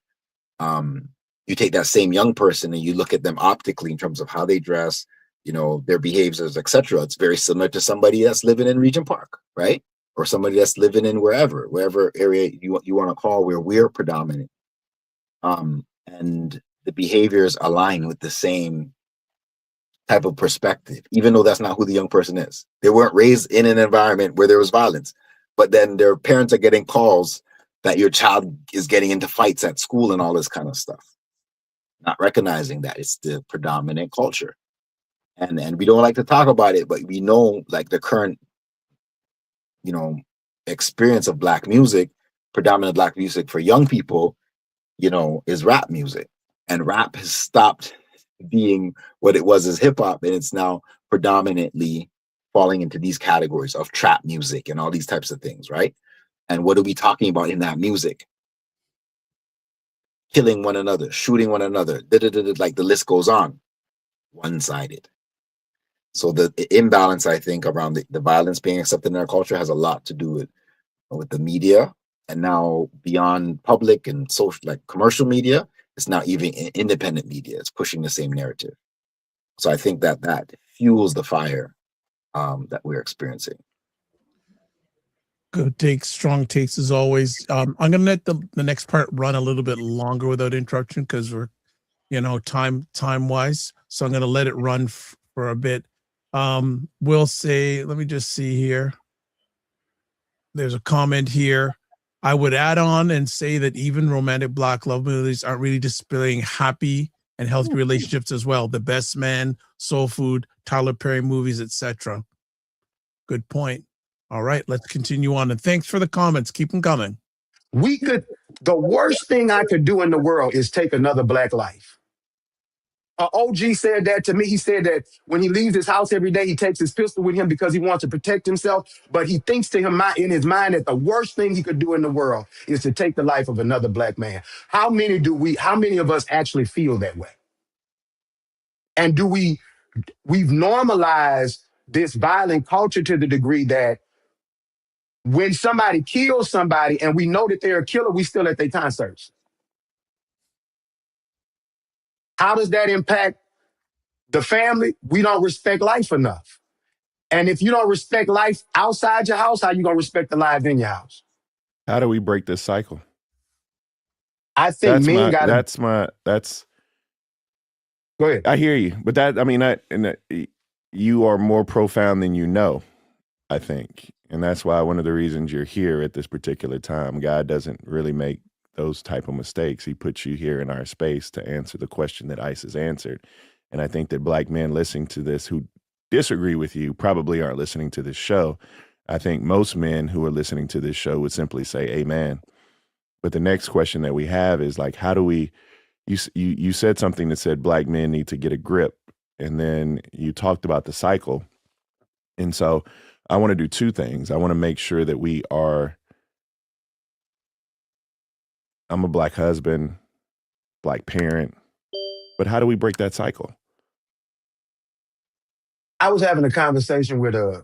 Um, you take that same young person and you look at them optically in terms of how they dress, their behaviors, etc. It's very similar to somebody that's living in Regent Park, right? Or somebody that's living in wherever area you want to call where we're predominant. And the behaviors align with the same type of perspective, even though that's not who the young person is. They weren't raised in an environment where there was violence, but then their parents are getting calls that your child is getting into fights at school and all this kind of stuff, not recognizing that it's the predominant culture. And we don't like to talk about it, but we know like the current, you know, experience of black music, predominant black music for young people, is rap music. And rap has stopped being what it was as hip hop, and it's now predominantly falling into these categories of trap music and all these types of things, right? And what are we talking about in that music? Killing one another, shooting one another, like the list goes on. One-sided. So the imbalance, I think, around the violence being accepted in our culture has a lot to do with the media, and now beyond public and social, like commercial media, it's now even independent media. It's pushing the same narrative. So I think that fuels the fire that we're experiencing. Good takes, strong takes as always. I'm gonna let the next part run a little bit longer without interruption because we're, time wise. So I'm gonna let it run for a bit. We'll say, let me just see here. There's a comment here. I would add on and say that even romantic black love movies aren't really displaying happy and healthy relationships as well. The Best Man, Soul Food, Tyler Perry movies, etc. Good point. All right, let's continue on. And thanks for the comments. Keep them coming. The worst thing I could do in the world is take another black life. OG said that to me. He said that when he leaves his house every day, he takes his pistol with him because he wants to protect himself. But he thinks to him in his mind that the worst thing he could do in the world is to take the life of another black man. How many of us actually feel that way? And we've normalized this violent culture to the degree that when somebody kills somebody and we know that they're a killer, we still let their time serve. How does that impact the family? We don't respect life enough. And if you don't respect life outside your house, how you gonna respect the life in your house? How do we break this cycle? I think men got to that's go ahead. I hear you, but you are more profound than you know, I think. And that's why one of the reasons you're here at this particular time. God doesn't really make those type of mistakes. He puts you here in our space to answer the question that ICE has answered. And I think that Black men listening to this who disagree with you probably aren't listening to this show. I think most men who are listening to this show would simply say amen. But the next question that we have is like, how do we, you said something that said Black men need to get a grip. And then you talked about the cycle. And so I want to do two things. I want to make sure that I'm a Black husband, Black parent, but how do we break that cycle? I was having a conversation with a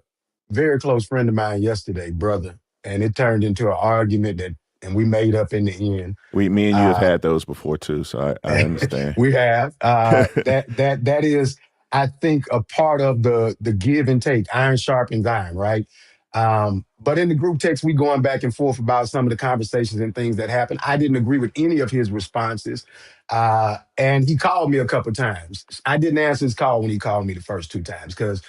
very close friend of mine yesterday, brother, and it turned into an argument and we made up in the end. Me and you have had those before too, so I understand. We have that is, I think, a part of the give and take. Iron sharpens iron, right? But in the group text, we going back and forth about some of the conversations and things that happened. I didn't agree with any of his responses, and he called me a couple times. I didn't answer his call when he called me the first two times because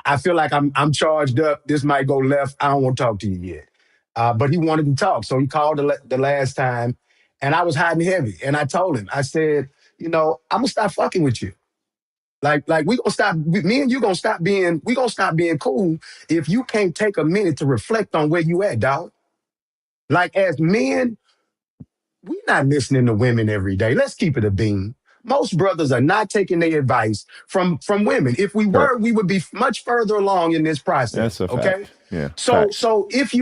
I feel like I'm charged up. This might go left. I don't want to talk to you yet. But he wanted to talk. So he called the last time and I was hot and heavy. And I told him, I said, I'm gonna stop fucking with you. Like we gonna stop, me and you we gonna stop being cool if you can't take a minute to reflect on where you at, dog. Like as men, we're not listening to women every day. Let's keep it a beam. Most brothers are not taking their advice from women. If we were, we would be much further along in this process. That's a Okay. fact. Yeah. So Facts. so if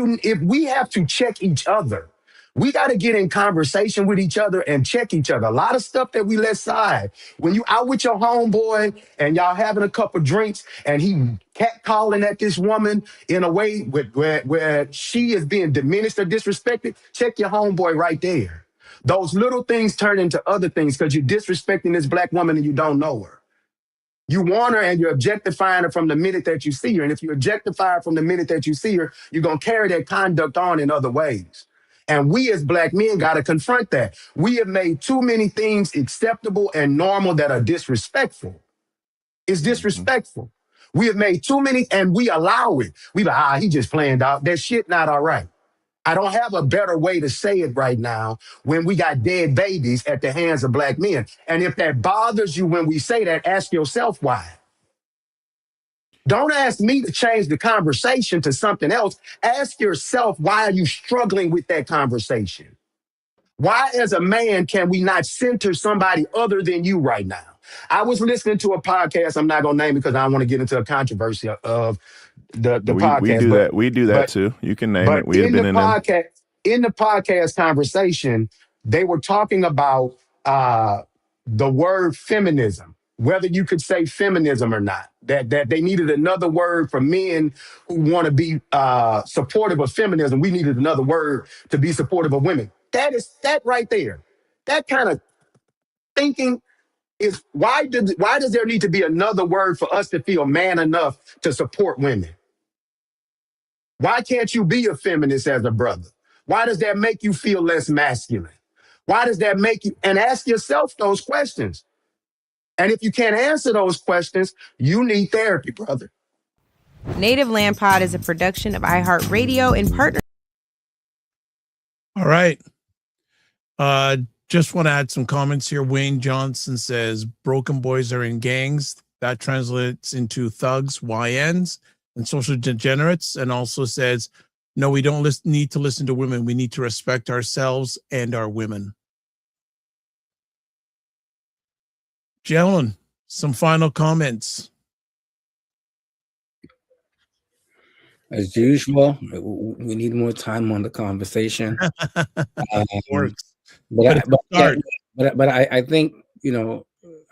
we have to check each other, we got to get in conversation with each other and check each other. A lot of stuff that we let slide. When you out with your homeboy and y'all having a couple drinks and he catcalling at this woman in a way where she is being diminished or disrespected, check your homeboy right there. Those little things turn into other things because you're disrespecting this Black woman and you don't know her. You want her and you're objectifying her from the minute that you see her. And if you objectify her from the minute that you see her, you're going to carry that conduct on in other ways. And we as Black men got to confront that. We have made too many things acceptable and normal that are disrespectful. It's disrespectful. We have made too many and we allow it. We like, he just playing out. That shit not all right. I don't have a better way to say it right now when we got dead babies at the hands of Black men. And if that bothers you when we say that, ask yourself why. Don't ask me to change the conversation to something else. Ask yourself, why are you struggling with that conversation? Why, as a man, can we not center somebody other than you right now? I was listening to a podcast. I'm not going to name it because I don't want to get into a controversy of the podcast. We do that. We do that too. You can name it. We have been in the podcast conversation, they were talking about the word feminism, whether you could say feminism or not. That they needed another word for men who want to be supportive of feminism. We needed another word to be supportive of women. That right there. That kind of thinking is why does there need to be another word for us to feel man enough to support women? Why can't you be a feminist as a brother? Why does that make you feel less masculine? Why does that make you, and ask yourself those questions. And if you can't answer those questions, you need therapy, brother. Native Land Pod is a production of iHeartRadio in partnership. All right. Just want to add some comments here. Wayne Johnson says broken boys are in gangs. That translates into thugs, YNs, and social degenerates. And also says, no, we don't need to listen to women. We need to respect ourselves and our women. Gentlemen, some final comments. As usual, we need more time on the conversation. Works. But I think,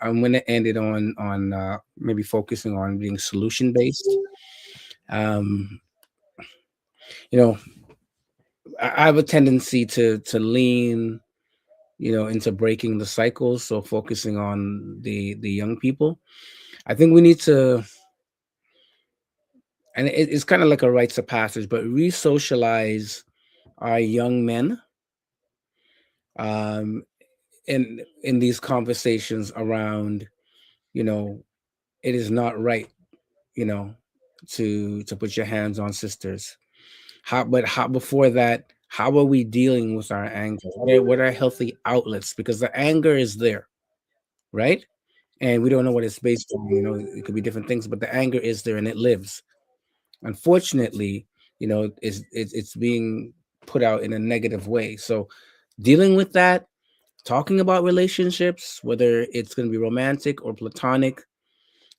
I'm going to end it on maybe focusing on being solution based. I have a tendency to lean, into breaking the cycles. So focusing on the young people, I think we need to, and it's kind of like a rites of passage, but re-socialize our young men um, in these conversations around, you know, it is not right, you know, to put your hands on sisters. How before that, how are we dealing with our anger? What are healthy outlets? Because the anger is there, right? And we don't know what it's based on. You know, it could be different things, but the anger is there and it lives. Unfortunately, you know, it's being put out in a negative way. So dealing with that, talking about relationships, whether it's going to be romantic or platonic,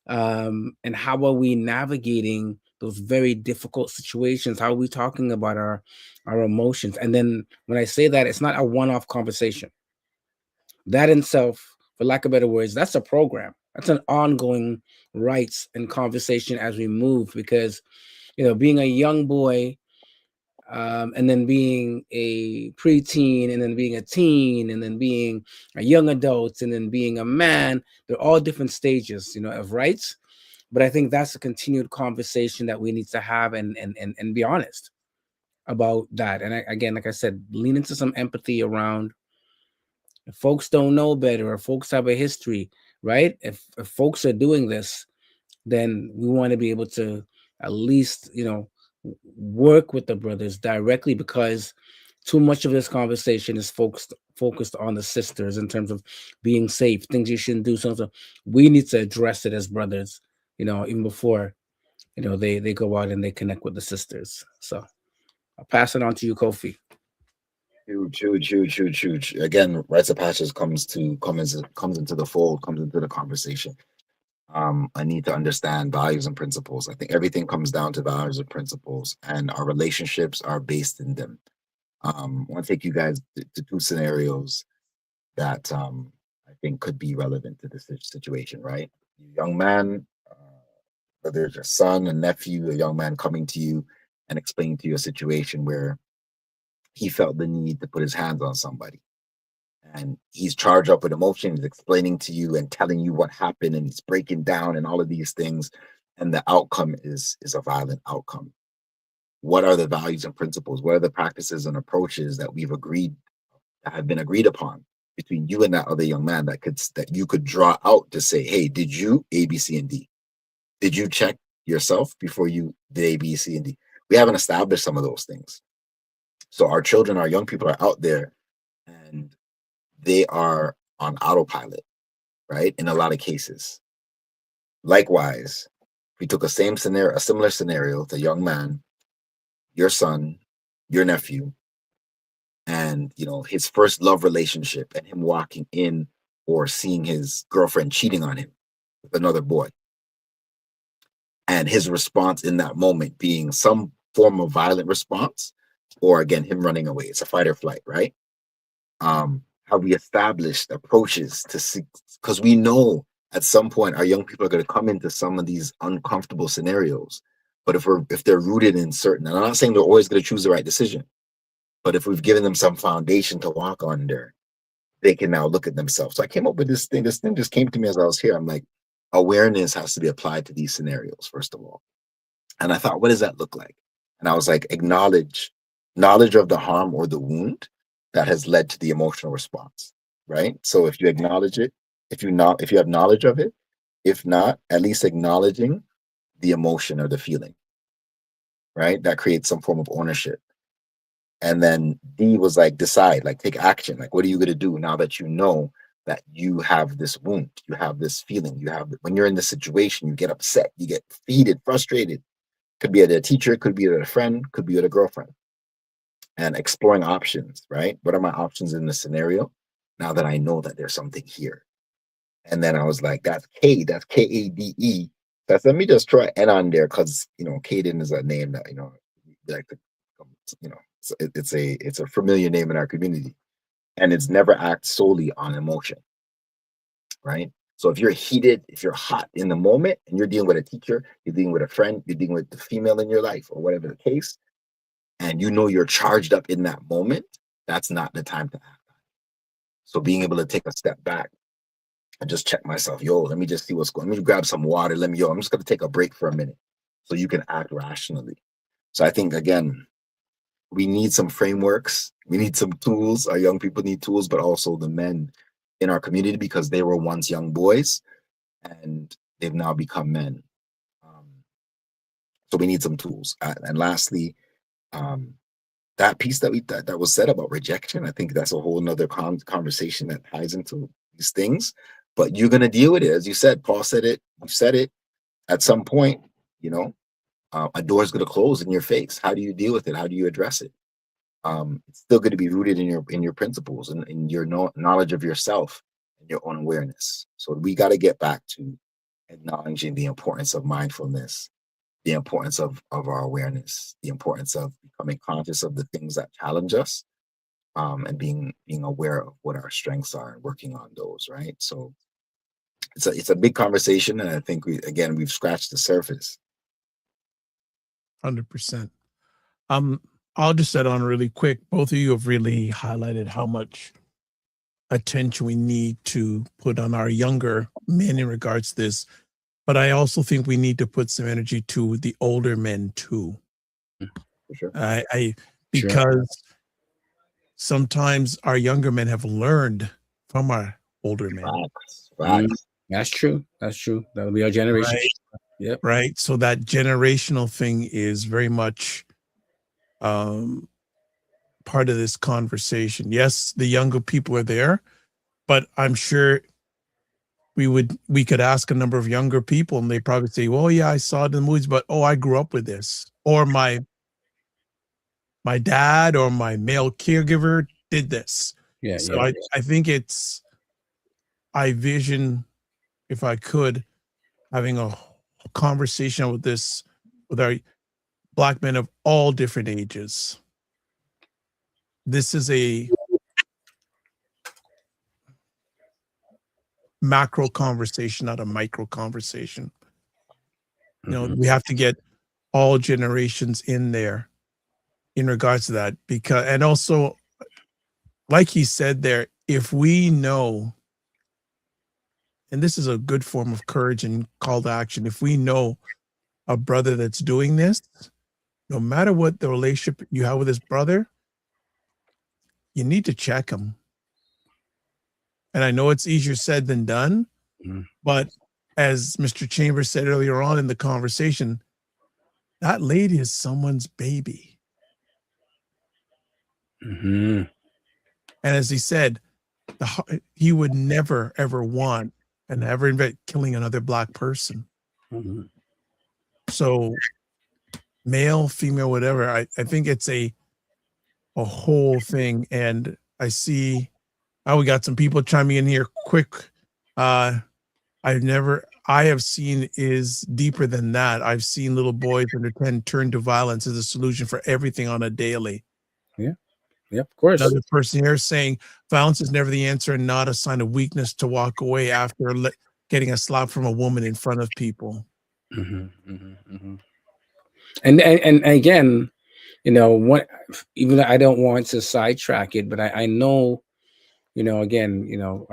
and how are we navigating those very difficult situations? How are we talking about our emotions? And then when I say that, it's not a one-off conversation. That in self, for lack of better words, that's a program. That's an ongoing rights and conversation as we move, because you know, being a young boy, and then being a preteen, and then being a teen, and then being a young adult, and then being a man, they're all different stages, you know, of rights. But I think that's a continued conversation that we need to have, and be honest about that. And again, like I said, lean into some empathy around, if folks don't know better or folks have a history, right? If folks are doing this, then we want to be able to at least, you know, work with the brothers directly, because too much of this conversation is focused on the sisters in terms of being safe, things you shouldn't do. So we need to address it as brothers, you know, even before, you know, they go out and they connect with the sisters. So I'll pass it on to you, Kofi. Huge, huge, huge, huge, huge. Again, rites of passage comes into the fold, comes into the conversation. I need to understand values and principles. I think everything comes down to values and principles, and our relationships are based in them. I want to take you guys to two scenarios that I think could be relevant to this situation, right? You young man, whether it's your son, a nephew, a young man coming to you and explaining to you a situation where he felt the need to put his hands on somebody. And he's charged up with emotions, explaining to you and telling you what happened, and he's breaking down and all of these things. And the outcome is a violent outcome. What are the values and principles? What are the practices and approaches that have been agreed upon between you and that other young man that you could draw out to say, hey, did you A, B, C, and D? Did you check yourself before you did A, B, C, and D? We haven't established some of those things. So our children, our young people are out there and they are on autopilot, right? In a lot of cases. Likewise, we took a similar scenario with a young man, your son, your nephew, and you know, his first love relationship, and him walking in or seeing his girlfriend cheating on him with another boy. And his response in that moment being some form of violent response, or again, him running away. It's a fight or flight, right? Have we established approaches to see, because we know at some point our young people are going to come into some of these uncomfortable scenarios. But if they're rooted in certain, and I'm not saying they're always going to choose the right decision, but if we've given them some foundation to walk under, they can now look at themselves. So I came up with this thing. This thing just came to me as I was here. I'm like, awareness has to be applied to these scenarios, first of all. And I thought, what does that look like? And I was like, knowledge of the harm or the wound that has led to the emotional response, right? So if you acknowledge it, if you have knowledge of it, if not, at least acknowledging the emotion or the feeling, right? That creates some form of ownership. And then D was like, decide, like take action. Like, what are you going to do now that you know that you have this wound, you have this feeling, when you're in this situation, you get upset, you get heated, frustrated. Could be at a teacher, could be at a friend, could be at a girlfriend. And exploring options, right? What are my options in this scenario now that I know that there's something here? And then I was like, that's Kade. Let me just try N on there, because you know, Kaden is a name that, you know, like to, you know, it's a familiar name in our community, and it's never act solely on emotion, right? So if you're heated, if you're hot in the moment, and you're dealing with a teacher, you're dealing with a friend, you're dealing with the female in your life, or whatever the case, and you know you're charged up in that moment, that's not the time to act. So being able to take a step back and just check myself, let me just see what's going on. Let me grab some water. I'm just going to take a break for a minute so you can act rationally. So I think, again, we need some frameworks. We need some tools. Our young people need tools, but also the men in our community, because they were once young boys and they've now become men. Um, so we need some tools. And lastly, um, that piece that was said about rejection, I think that's a whole nother conversation that ties into these things. But you're gonna deal with it, as you said. Paul said it. You said it. At some point, you know, a door's gonna close in your face. How do you deal with it? How do you address it? It's still going to be rooted in your principles and in your knowledge of yourself and your own awareness. So we got to get back to acknowledging the importance of mindfulness, the importance of our awareness, the importance of becoming conscious of the things that challenge us, and being aware of what our strengths are and working on those. Right. So it's a big conversation, and I think we've scratched the surface. 100%. I'll just add on really quick. Both of you have really highlighted how much attention we need to put on our younger men in regards to this. But I also think we need to put some energy to the older men too. For sure. Because sometimes our younger men have learned from our older men. Facts. That's true. That's true. That'll be our generation. Right? Yep. Right. So that generational thing is very much part of this conversation. Yes, the younger people are there, but I'm sure we could ask a number of younger people and they probably say, well, yeah, I saw it in the movies, but I grew up with this, or my dad or my male caregiver did this. So I think I vision, if I could, having a conversation with this with our Black men of all different ages. This is a macro conversation, not a micro conversation. You know, we have to get all generations in there in regards to that, because, and also, like he said there, if we know, and this is a good form of courage and call to action, if we know a brother that's doing this, no matter what the relationship you have with his brother, you need to check him. And I know it's easier said than done, but as Mr. Chambers said earlier on in the conversation, that lady is someone's baby. And as he said, he would never, ever want and ever invent killing another Black person. So male, female, whatever, I think it's a whole thing. And I see, we got some people chiming in here quick. I have seen is deeper than that. I've seen little boys under 10 turn to violence as a solution for everything on a daily. Yeah, of course. Another person here saying violence is never the answer and not a sign of weakness to walk away after getting a slap from a woman in front of people. And again, you know, what, even though I don't want to sidetrack it, but I know, you know, again, you know,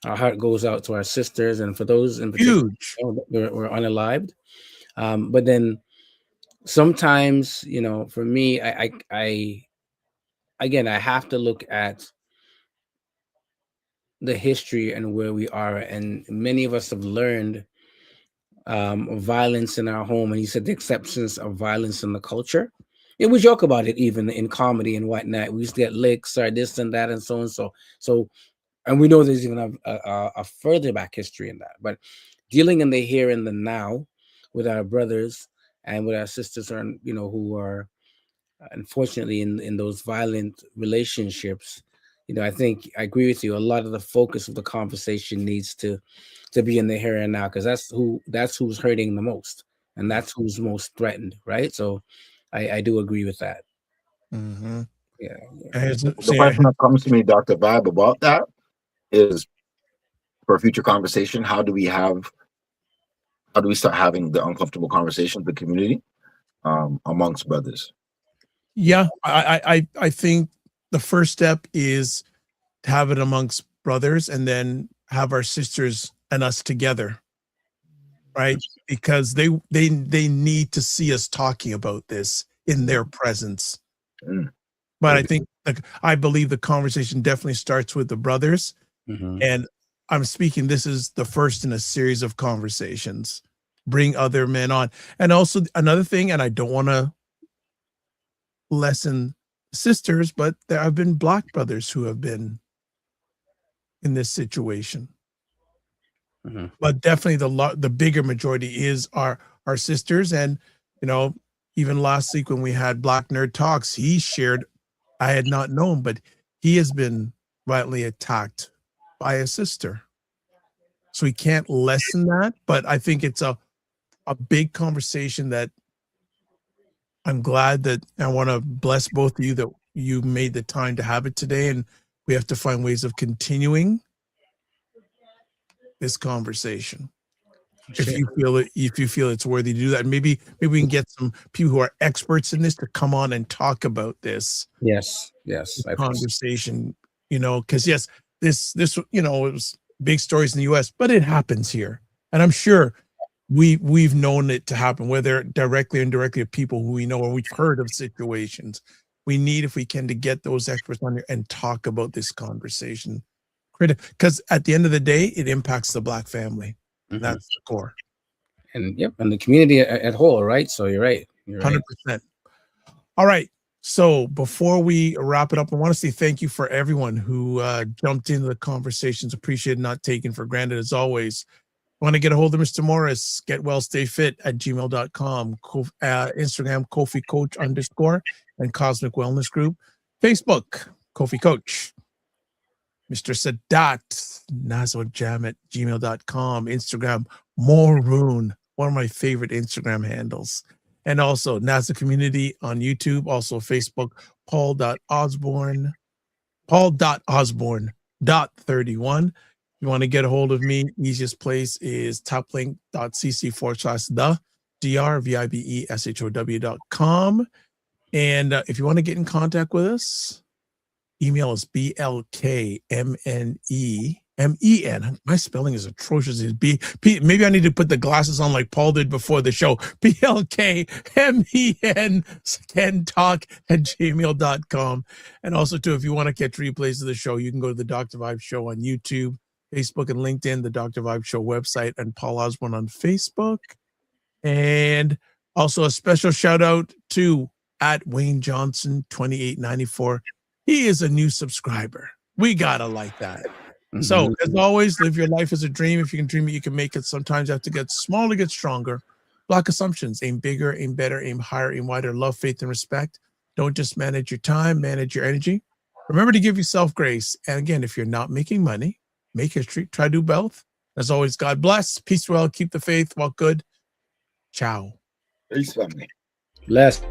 our heart goes out to our sisters, and for those in particular, we're unalived. But then sometimes, you know, for me, I have to look at the history and where we are, and many of us have learned violence in our home, and he said the acceptance of violence in the culture. And we joke about it even in comedy and whatnot. We used to get licks or this and that and so and so, and we know there's even a further back history in that. But dealing in the here and the now with our brothers and with our sisters, are, you know, who are unfortunately in those violent relationships, you know, I think I agree with you. A lot of the focus of the conversation needs to be in the here and now, because that's who's hurting the most, and that's who's most threatened, right? So I do agree with that. Yeah. The question that comes to me, Dr. Vibe, about that is, for a future conversation, how do we start having the uncomfortable conversations in the community amongst brothers? Yeah, I think the first step is to have it amongst brothers, and then have our sisters and us together, right? Because they need to see us talking about this. in their presence. Mm. But I think, like, I believe the conversation definitely starts with the brothers. Mhm. And I'm speaking, this is the first in a series of conversations. Bring other men on. And also another thing, and I don't want to lessen sisters, but there have been Black brothers who have been in this situation. Mhm. But definitely the bigger majority is our sisters. And, you know, even last week when we had Black Nerd Talks, he shared, I had not known, but he has been violently attacked by a sister. So we can't lessen that, but I think it's a big conversation that I'm glad that I want to bless both of you that you made the time to have it today. And we have to find ways of continuing this conversation. If Sure. you feel it's worthy to do that, maybe we can get some people who are experts in this to come on and talk about this Yes. I appreciate conversation, you know, because yes, this you know, it was big stories in the US, but it happens here. And I'm sure we've known it to happen, whether directly or indirectly, of people who we know or we've heard of situations. We need, if we can, to get those experts on here and talk about this conversation. Because at the end of the day, it impacts the Black family. Mhm. That's the core. And and the community at whole, right? So you're right. 100%. All right. So before we wrap it up, I want to say thank you for everyone who jumped into the conversations. Appreciate it, not taken for granted as always. Want to get a hold of Mr. Morris, getwellstayfit@gmail.com, Instagram, Kofi Coach _ and Cosmic Wellness Group, Facebook, Kofi Coach, Mr. Sadat, nazojam@gmail.com, Instagram, Maroon, one of my favorite Instagram handles. And also NASA Community on YouTube, also Facebook, Paul.Osborne.31. You want to get a hold of me, easiest place is toplink.cc/the drvibeshow.com. And if you want to get in contact with us, email is blkmnen. My spelling is atrocious. It's maybe I need to put the glasses on like Paul did before the show. blkmen kentalk@gmail.com. And also too, if you want to catch replays of the show, you can go to the Dr. Vibe Show on YouTube, Facebook, and LinkedIn, the Dr. Vibe Show website, and Paul Osborne on Facebook. And also a special shout out to @Wayne Johnson 2894. He is a new subscriber. We gotta like that. So as always, live your life as a dream. If you can dream it, you can make it. Sometimes you have to get small to get stronger. Block assumptions. Aim bigger, aim better, aim higher, aim wider. Love, faith, and respect. Don't just manage your time, manage your energy. Remember to give yourself grace. And again, if you're not making money, make history. Try to do both. As always, God bless. Peace well. Keep the faith. Walk good. Ciao. Peace, family. Bless.